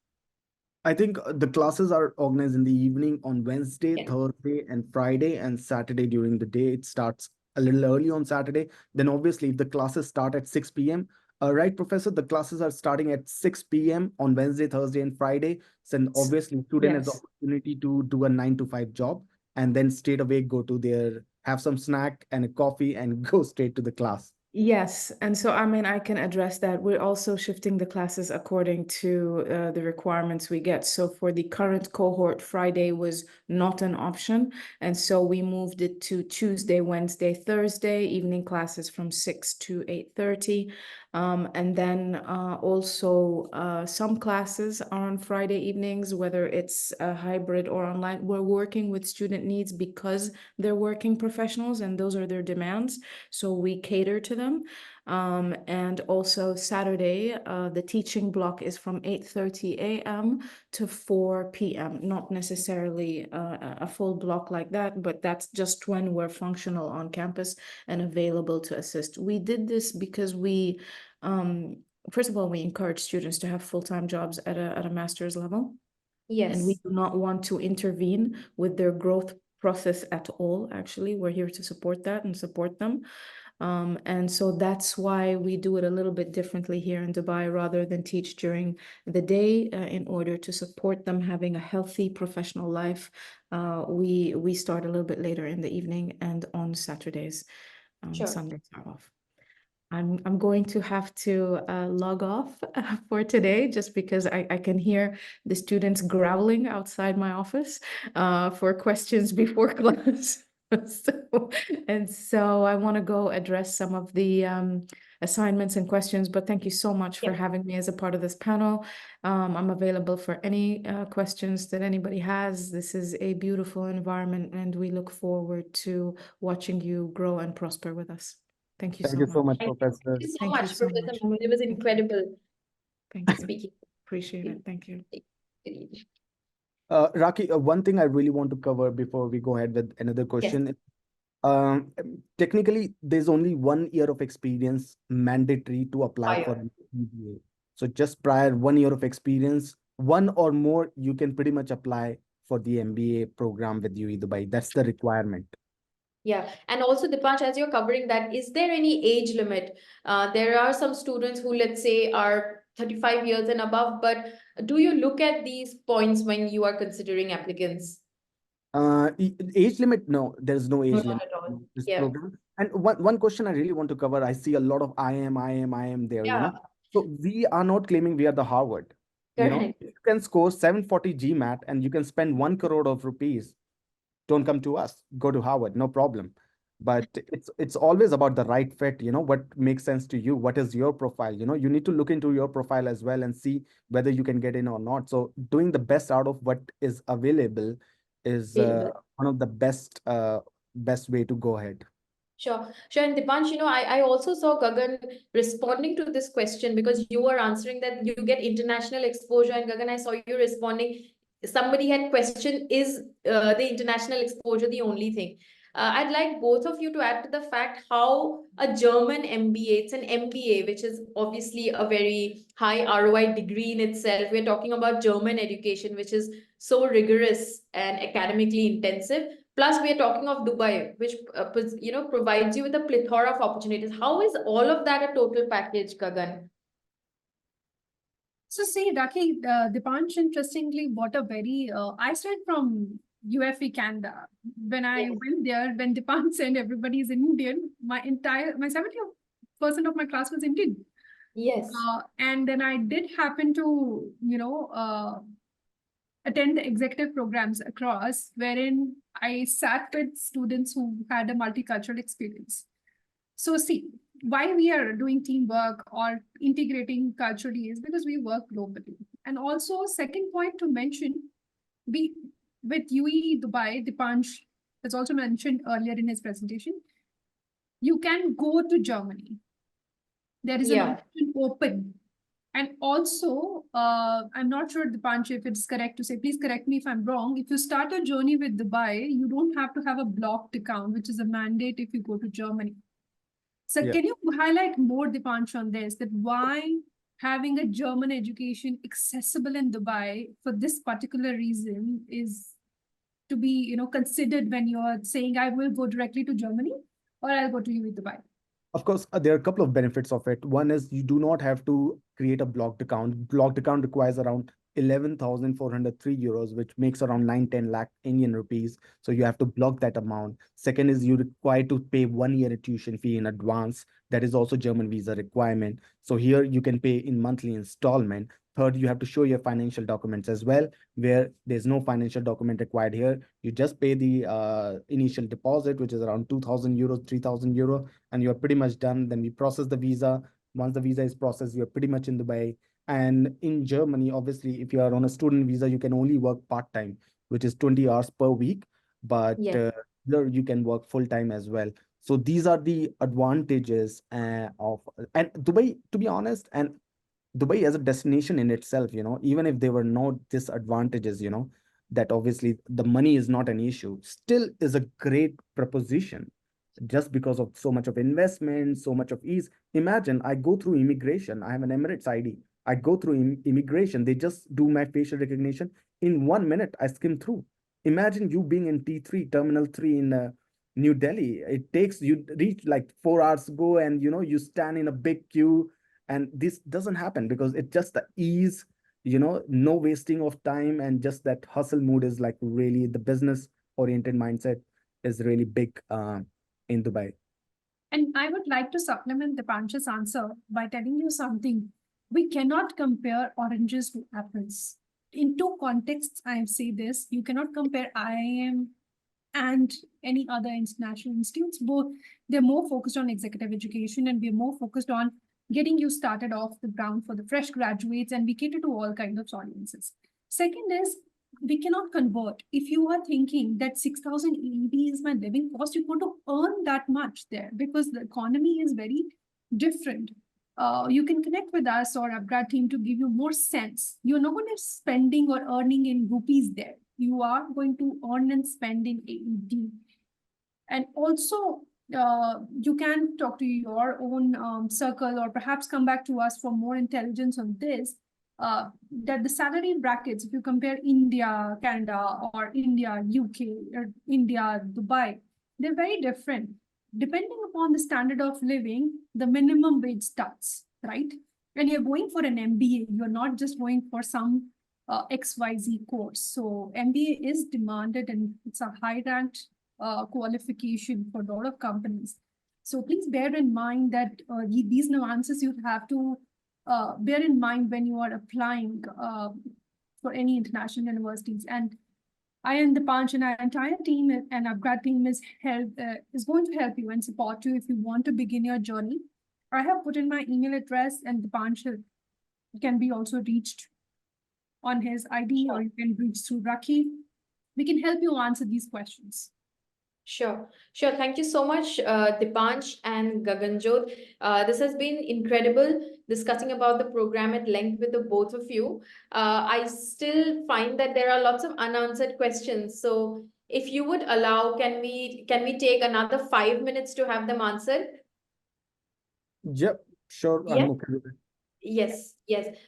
I think the classes are organized in the evening on Wednesday, Yeah. Thursday, and Friday, and Saturday during the day. It starts a little early on Saturday. Then obviously, if the classes start at 6 p.m., Right, Professor, the classes are starting at 6 p.m. on Wednesday, Thursday, and Friday. So obviously, student has the Yes. opportunity to do a 9 to 5 job and then straight away go to their, have some snack and a coffee and go straight to the class. Yes, and so I mean, I can address that. We're also shifting the classes according to the requirements we get. So for the current cohort, Friday was not an option, and so we moved it to Tuesday, Wednesday, Thursday, evening classes from 6 to 8:30. And then also some classes are on Friday evenings, whether it's a hybrid or online. We're working with student needs because they're working professionals and those are their demands. So we cater to them. And also Saturday, the teaching block is from 8:30 a.m. to 4 p.m. Not necessarily a full block like that, but that's just when we're functional on campus and available to assist. We did this because we, first of all, we encourage students to have full-time jobs at a master's level. And we Yes. do not want to intervene with their growth process at all. Actually, we're here to support that and support them. And so that's why we do it a little bit differently here in Dubai rather than teach during the day in order to support them having a healthy professional life. We start a little bit later in the evening and on Saturdays. Sure. Sundays are off. I'm going to have to log off for today just because I can hear the students growling outside my office for questions before class. So I want to go address some of the assignments and questions, but thank you so much for Yeah. having me as a part of this panel. I'm available for any questions that anybody has. This is a beautiful environment and we look forward to watching you grow and prosper with us. Thank you Thank so you so much. much, Professor. Thank you so Thank you much, so Professor much. Mahmood. It was Thank you. incredible Thank you. speaking. Appreciate it. Thank you. Raki, one thing I really want to cover before we go ahead with another question. Um, Technically, there's only 1 year of experience mandatory to apply for Fire. MBA. So just prior 1 year of experience, one or more, you can pretty much apply for the MBA program with UAE Dubai. That's the requirement. Yeah, and also Dipansh, as you're covering that, is there any age limit? There are some students who, let's say, are 35 years and above, but do you look at these points when you are considering applicants? Age limit? No, there's no No, age not limit at all. in this Yeah. program. And one question I really want to cover, I see a lot of I am there, Yeah, So we are not claiming we are the Harvard. correct. If you can score 740 GMAT and you can spend 1 crore of rupees, don't come to us, go to Harvard, no problem. But it's always about the right fit, what makes sense to you, what is your profile, you need to look into your profile as well and see whether you can get in or not. So doing the best out of what is available is Available. one of the best way to go ahead. Sure, sure. And Dipansh, I also saw Gagan responding to this question because you were answering that you get international exposure. And Gagan, I saw you responding. Somebody had questioned, is the international exposure the only thing? I'd like both of you to add to the fact how a German MBA, it's an MBA, which is obviously a very high ROI degree in itself. We're talking about German education, which is so rigorous and academically intensive. Plus, we are talking of Dubai, which provides you with a plethora of opportunities. How is all of that a total package, Gagan? So see, Raki, Dipansh interestingly bought a very, I started from UFE Canada. When I went there, when Dipansh said everybody is Indian, my 70% of my class was Indian. Yes. And then I did happen to, attend the executive programs across, wherein I sat with students who had a multicultural experience. So see, why we are doing teamwork or integrating culturally is because we work globally. And also, second point to mention, we with UAE Dubai, Dipansh has also mentioned earlier in his presentation, you can go to Germany. There is an option open. And also, I'm not sure, Dipansh, if it's correct to say, please correct me if I'm wrong. If you start a journey with Dubai, you don't have to have a blocked account, which is a mandate if you go to Germany. So can you highlight more, Dipansh, on this, that why having a German education accessible in Dubai for this particular reason is to be, considered when you're saying, I will go directly to Germany or I'll go to UAE Dubai? Of course, there are a couple of benefits of it. One is you do not have to create a blocked account. Blocked account requires around 11,403 euros, which makes around 9-10 lakh Indian rupees. So you have to block that amount. Second is you require to pay 1 year tuition fee in advance. That is also German visa requirement. So here you can pay in monthly installment. Third, you have to show your financial documents as well, where there's no financial document required here. You just pay the initial deposit, which is around 2,000 euros, 3,000 euro, and you're pretty much done. Then we process the visa. Once the visa is processed, you're pretty much in Dubai. And in Germany, obviously, if you are on a student visa, you can only work part-time, which is 20 hours per week. But Yeah. here you can work full-time as well. So these are the advantages of, and Dubai, to be honest, and Dubai as a destination in itself, even if there were no disadvantages, that obviously the money is not an issue, still is a great proposition just because of so much of investment, so much of ease. Imagine I go through immigration. I have an Emirates ID. I go through immigration. They just do my facial recognition. In 1 minute, I skim through. Imagine you being in T3, Terminal 3 in New Delhi. It takes you reach like 4 hours ago, and you stand in a big queue. And this doesn't happen because it's just the ease, no wasting of time, and just that hustle mood is like really the business oriented mindset is really big in Dubai. And I would like to supplement Dipansh's answer by telling you something. We cannot compare oranges to apples. In two contexts, I say this. You cannot compare IIM and any other international institutes. Both, they're more focused on executive education, and we're more focused on getting you started off the ground for the fresh graduates, and we cater to all kinds of audiences. Second is, we cannot convert. If you are thinking that 6,000 EED is my living cost, you want to earn that much there because the economy is very different. You can connect with us or upGrad team to give you more sense. You're not going to spending or earning in rupees there. You are going to earn and spend in AED. And also, you can talk to your own circle, or perhaps come back to us for more intelligence on this. That the salary brackets, if you compare India, Canada, or India, UK, or India, Dubai, they're very different. Depending upon the standard of living, the minimum wage starts, right? When you're going for an MBA, you're not just going for some XYZ course. So MBA is demanded, and it's a high-ranked qualification for a lot of companies. So please bear in mind that these nuances you have to bear in mind when you are applying for any international universities. And I and Dipansh and our entire team and our grad team is going to help you and support you if you want to begin your journey. I have put in my email address, and Dipansh can be also reached on his ID, or you can reach through Raki. We can help you answer these questions. Sure. Thank you so much, Dipansh and Gaganjot. This has been incredible discussing about the program at length with the both of you. I still find that there are lots of unanswered questions. So if you would allow, can we take another 5 minutes to have them answered? Yep, sure. Yeah. I'm okay with it. Yes.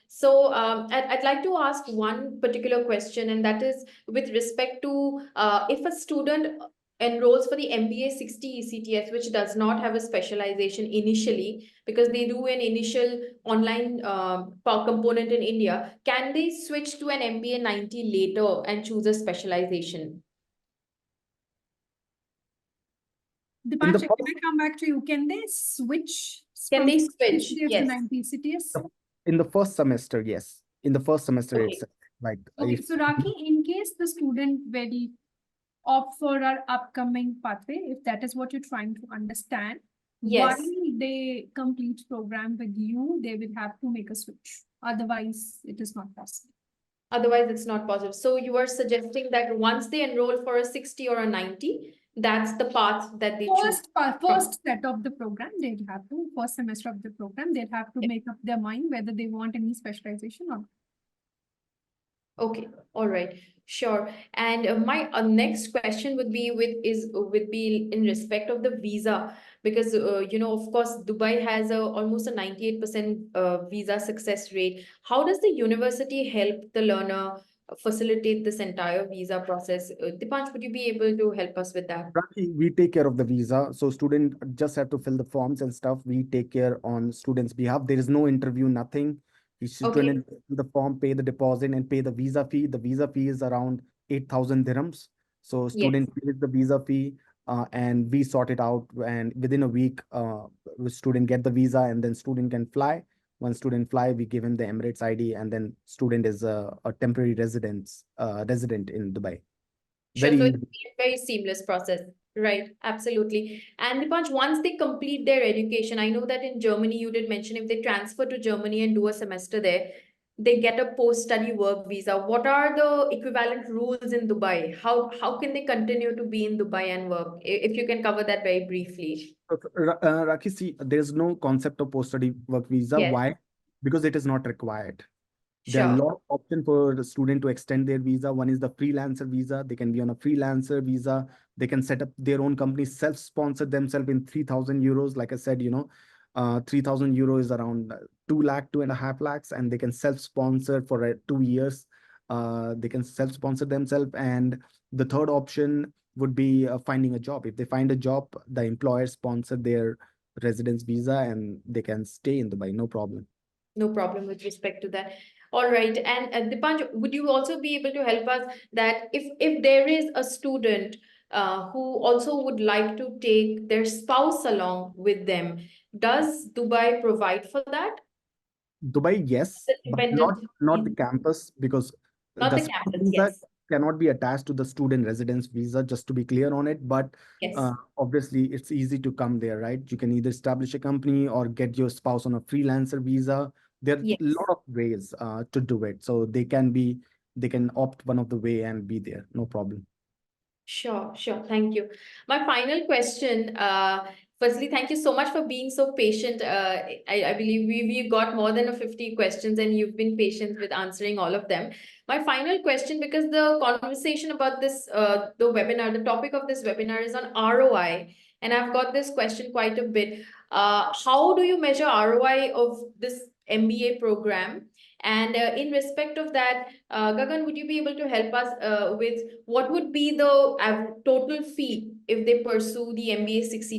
So I'd like to ask one particular question, and that is with respect to if a student enrolls for the MBA 60 ECTS, which does not have a specialization initially, because they do an initial online component in India, can they switch to an MBA 90 later and choose a specialization? Dipansh, can I come back to you? Can they switch? Can they switch? Yes. In the first semester, yes. In the first semester, Okay. it's like Okay, so Raki, in case the student will opt for our upcoming pathway, if that is what you're trying to understand, Yes. while they complete program with you, they will have to make a switch. Otherwise, it is not possible. Otherwise, it's not possible. So you are suggesting that once they enroll for a 60 or a 90, that's the path that they choose. First set of the program, they'll have to, first semester of the program, they'll have to make up their mind whether they want any specialization or not. Okay, all right, sure. And my next question would be in respect of the visa, because of course Dubai has almost a 98% visa success rate. How does the university help the learner facilitate this entire visa process? Dipansh, would you be able to help us with that? Raki, we take care of the visa. So student just have to fill the forms and stuff. We take care on student's behalf. There is no interview, nothing. The Okay. student fill the form, pay the deposit and pay the visa fee. The visa fee is around 8,000 dirhams. So Yes. student pays the visa fee and we sort it out. And within a week, the student get the visa and then student can fly. Once student fly, we give him the Emirates ID and then student is a temporary resident in Dubai. Sure, Very so easy. it's a very seamless process. Right, absolutely. And Dipansh, once they complete their education, I know that in Germany, you did mention if they transfer to Germany and do a semester there, they get a post-study work visa. What are the equivalent rules in Dubai? How can they continue to be in Dubai and work? If you can cover that very briefly. Raki, see, there's no concept of post-study work visa. Yes. Why? Because it is not required. There are a Sure. lot of options for the student to extend their visa. One is the freelancer visa. They can be on a freelancer visa. They can set up their own company, self-sponsor themselves in 3,000 euros. Like I said, 3,000 euros is around 2 lakh, 2.5 lakhs, and they can self-sponsor for 2 years. They can self-sponsor themselves. And the third option would be finding a job. If they find a job, the employer sponsor their residence visa and they can stay in Dubai, no problem. No problem with respect to that. All right. And Dipanj, would you also be able to help us that if there is a student who also would like to take their spouse along with them, does Dubai provide for that? Dubai, yes, The but dependent, not the campus because not the the spouse campus, visa yes. cannot be attached to the student residence visa, just to be clear on it. But Yes. obviously, it's easy to come there, right? You can either establish a company or get your spouse on a freelancer visa. There are a Yes. lot of ways to do it. So they can opt one of the way and be there, no problem. Sure, sure. Thank you. My final question, firstly, thank you so much for being so patient. I believe we got more than 50 questions and you've been patient with answering all of them. My final question, because the conversation about this, the webinar, the topic of this webinar is on ROI, and I've got this question quite a bit. How do you measure ROI of this MBA program? And in respect of that, Gagan, would you be able to help us with what would be the total fee if they pursue the MBA 6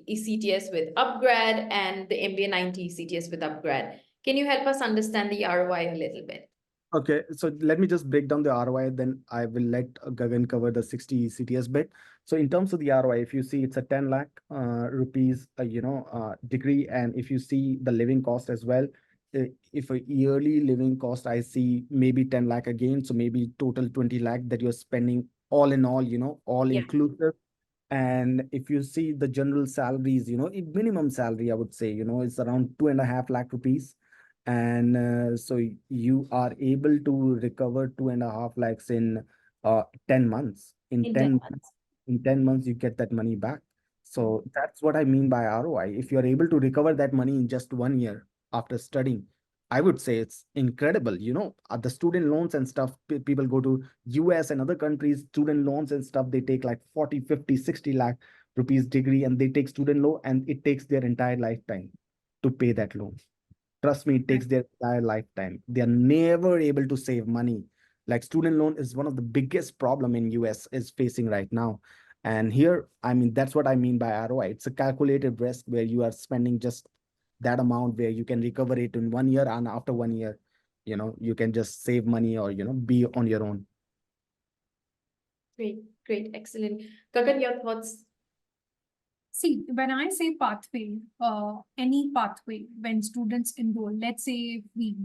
ECTS with upGrad and the MBA 90 ECTS with upGrad? Can you help us understand the ROI a little bit? Okay, so let me just break down the ROI, then I will let Gagan cover the 60 CTS bit. So in terms of the ROI, if you see it's a 10 lakh rupees, degree, and if you see the living cost as well, if a yearly living cost, I see maybe 10 lakh again, so maybe total 20 lakh that you're spending all in all, all Yeah. inclusive. And if you see the general salaries, minimum salary, I would say, it's around 2.5 lakh rupees. And so you are able to recover 2.5 lakhs in 10 months. In 10 months. In 10 months, you get that money back. So that's what I mean by ROI. If you're able to recover that money in just 1 year after studying, I would say it's incredible. The student loans and stuff, people go to US and other countries, student loans and stuff, they take like 40, 50, 60 lakh rupees degree and they take student loan and it takes their entire lifetime to pay that loan. Trust me, it takes their entire lifetime. They are never able to save money. Like student loan is one of the biggest problem in US is facing right now. And here, I mean, that's what I mean by ROI. It's a calculated risk where you are spending just that amount where you can recover it in 1 year, and after 1 year, you can just save money or, be on your own. Great, great, excellent. Gagan, your thoughts? See, when I say pathway, any pathway, when students enroll, let's say we,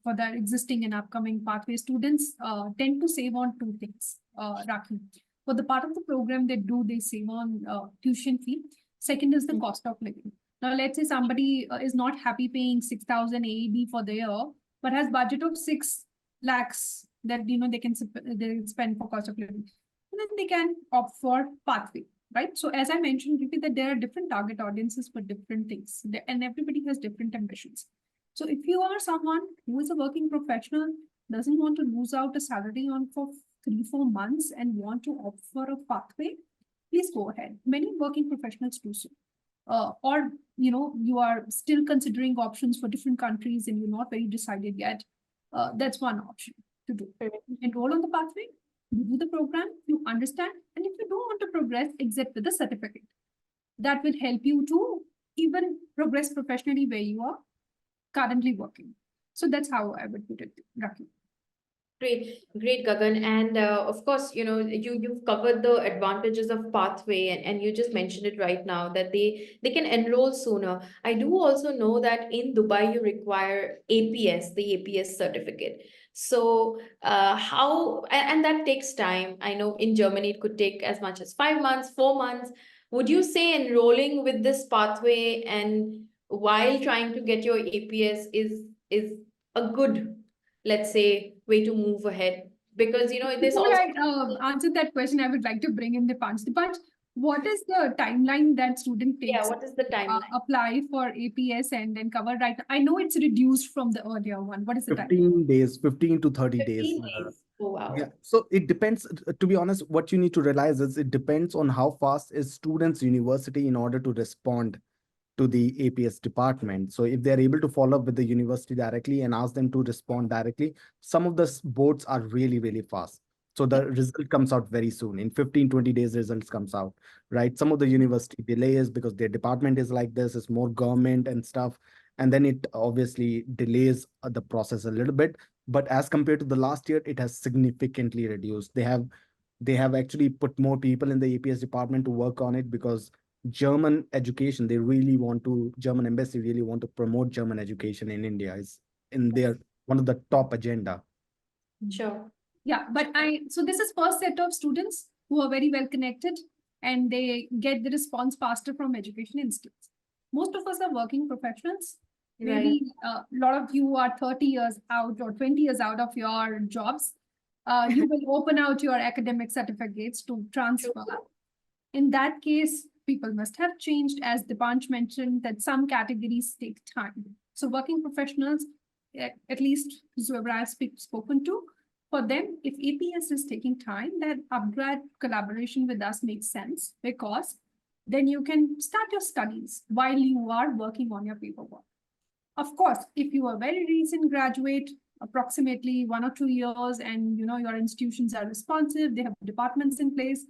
for the existing and upcoming pathway, students tend to save on two things, Raki. For the part of the program they save on tuition fee. Second is the cost of living. Now, let's say somebody is not happy paying 6,000 AED for the year, but has budget of 6 lakhs that, they can spend for cost of living. And then they can opt for pathway. Right. So as I mentioned, that there are different target audiences for different things and everybody has different ambitions. So if you are someone who is a working professional, doesn't want to lose out a salary on for 3-4 months and want to opt for a pathway, please go ahead. Many working professionals do so. Or, you are still considering options for different countries and you're not very decided yet. That's one option. to do. Enroll on the pathway, you do the program, you understand, and if you don't want to progress, exit with a certificate. That will help you to even progress professionally where you are currently working. So that's how I would put it, Raki. Great, Gagan. And of course, you've covered the advantages of pathway, and you just mentioned it right now that they can enroll sooner. I do also know that in Dubai you require APS, the APS certificate. So and that takes time. I know in Germany it could take as much as 5 months, 4 months. Would you say enrolling with this pathway and while trying to get your APS is a good, let's say, way to move ahead? Because there's Before also I answer that question, I would like to bring in Dipansh. Dipansh, what is the timeline that student takes what is the timeline? apply for APS and then cover right now? I know it's reduced from the earlier one. What is the time? 15 days, 15 to 30 days. 15 days. Oh, wow. Yeah, so it depends. To be honest, what you need to realize is it depends on how fast is students' university in order to respond to the APS department. So if they're able to follow up with the university directly and ask them to respond directly, some of the boards are really, really fast. So the result comes out very soon. In 15, 20 days, results comes out, right? Some of the university delays because their department is like this, it's more government and stuff. And then it obviously delays the process a little bit. But as compared to the last year, it has significantly reduced. They have actually put more people in the APS department to work on it because German education, German embassy really want to promote German education in India. Is in their one of the top agenda. Sure. Yeah, but so this is first set of students who are very well connected and they get the response faster from education institutes. Most of us are working professionals. Maybe a lot of you are 30 years out or 20 years out of your jobs. You will open out your academic certificates to transfer. In that case, people must have changed, as Dipansh mentioned, that some categories take time. So working professionals, at least whoever I've spoken to, for them, if APS is taking time, then upGrad collaboration with us makes sense because then you can start your studies while you are working on your paperwork. Of course, if you are a very recent graduate, approximately 1 or 2 years, and your institutions are responsive, they have departments in place,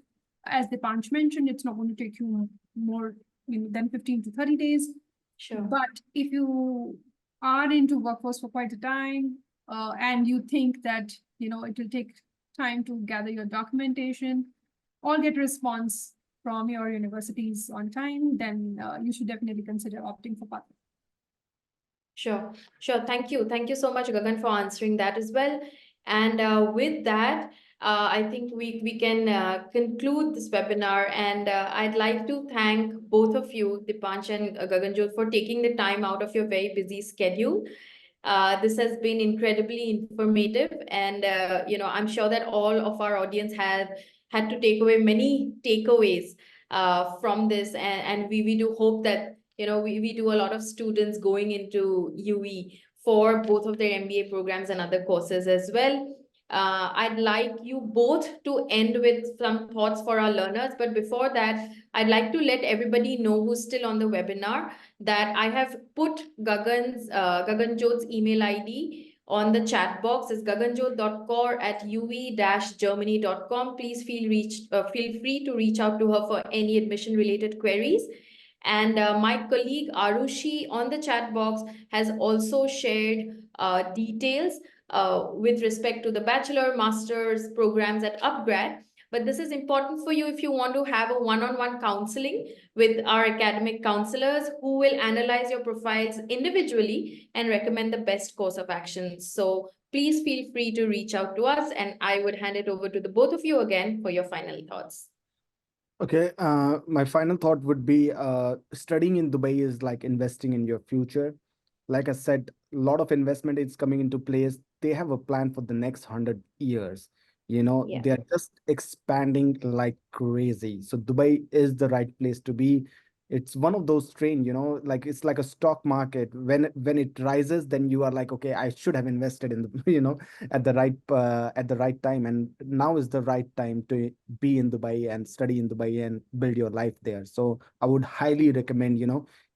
as Dipansh mentioned, it's not going to take you more than 15 to 30 days. Sure. But if you are into workforce for quite a time and you think that it will take time to gather your documentation or get a response from your universities on time, then you should definitely consider opting for pathway. Sure. Thank you so much, Gagan, for answering that as well. And with that, I think we can conclude this webinar, and I'd like to thank both of you, Dipansh and Gaganjot, for taking the time out of your very busy schedule. This has been incredibly informative, and I'm sure that all of our audience have had to take away many takeaways from this, and we do hope that we do a lot of students going into UE for both of their MBA programs and other courses as well. I'd like you both to end with some thoughts for our learners. But before that, I'd like to let everybody know who's still on the webinar that I have put Gaganjot's email ID on the chat box. It's gaganjot.kaur@ue-germany.com. Please feel free to reach out to her for any admission related queries. And my colleague Arushi on the chat box has also shared details with respect to the bachelor, master's programs at upGrad. But this is important for you if you want to have a one-on-one counseling with our academic counselors who will analyze your profiles individually and recommend the best course of action. So please feel free to reach out to us, and I would hand it over to the both of you again for your final thoughts. Okay, my final thought would be studying in Dubai is like investing in your future. Like I said, a lot of investment is coming into place. They have a plan for the next 100 years. They're just expanding like crazy. So Dubai is the right place to be. It's one of those train, like it's like a stock market. When it rises, then you are like, okay, I should have invested in the, at the right time. And now is the right time to be in Dubai and study in Dubai and build your life there. So I would highly recommend,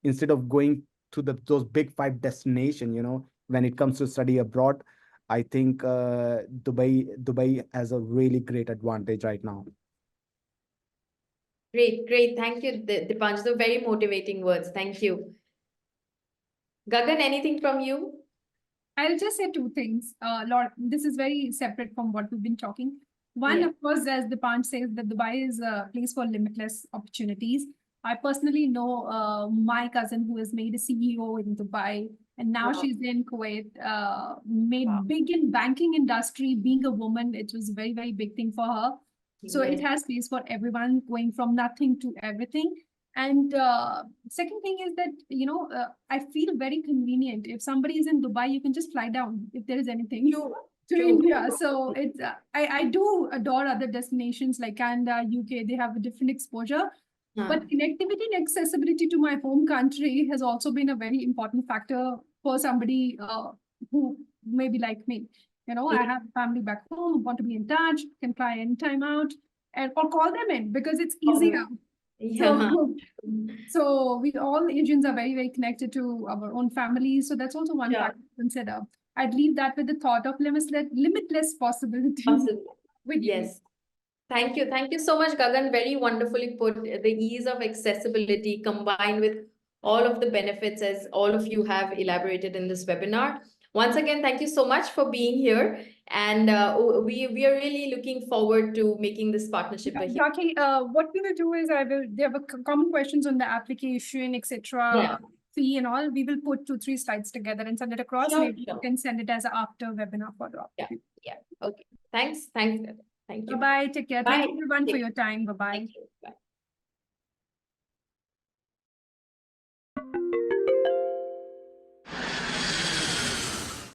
instead of going to those big 5 destination, when it comes to study abroad, I think Dubai has a really great advantage right now. Great, great. Thank you, Dipanj. Those very motivating words. Thank you. Gagan, anything from you? I'll just say two things. Lord, this is very separate from what we've been talking. One, Yeah. of course, as Dipanj says, that Dubai is a place for limitless opportunities. I personally know my cousin who has made a CEO in Dubai, and now Wow. she's in Kuwait. Made Wow. big in banking industry. Being a woman, it was a very, very big thing for her. So it Yes. has space for everyone, going from nothing to everything. And second thing is that, I feel very convenient. If somebody is in Dubai, you can just fly down if there is anything to True. India. So it's I do adore other destinations like Canada, UK. They have a different exposure. But connectivity and accessibility to my home country has also been a very important factor for somebody who may be like me. I have family back home, want to be in touch, can fly anytime out, and or call them in because it's easy now. Yeah. So we all Asians are very, very connected to our own families. So that's also one Yeah. factor to consider. I'd leave that with the thought of limitless possibilities with you. Yes. Thank you. Thank you so much, Gagan. Very wonderfully put. The ease of accessibility combined with all of the benefits, as all of you have elaborated in this webinar. Once again, thank you so much for being here. And we are really looking forward to making this partnership a hit. Raki, what we will do is there were common questions on the application, etc. Yeah. Fee and all. We will put 2-3 slides together and send it across. Sure, Maybe you sure. can send it as an after webinar follow-up. Yeah. Yeah. Okay. Thanks. Thanks. Thank you. Bye-bye. Take care. Bye. Thank you everyone for Take- your time. Bye-bye. Thank you.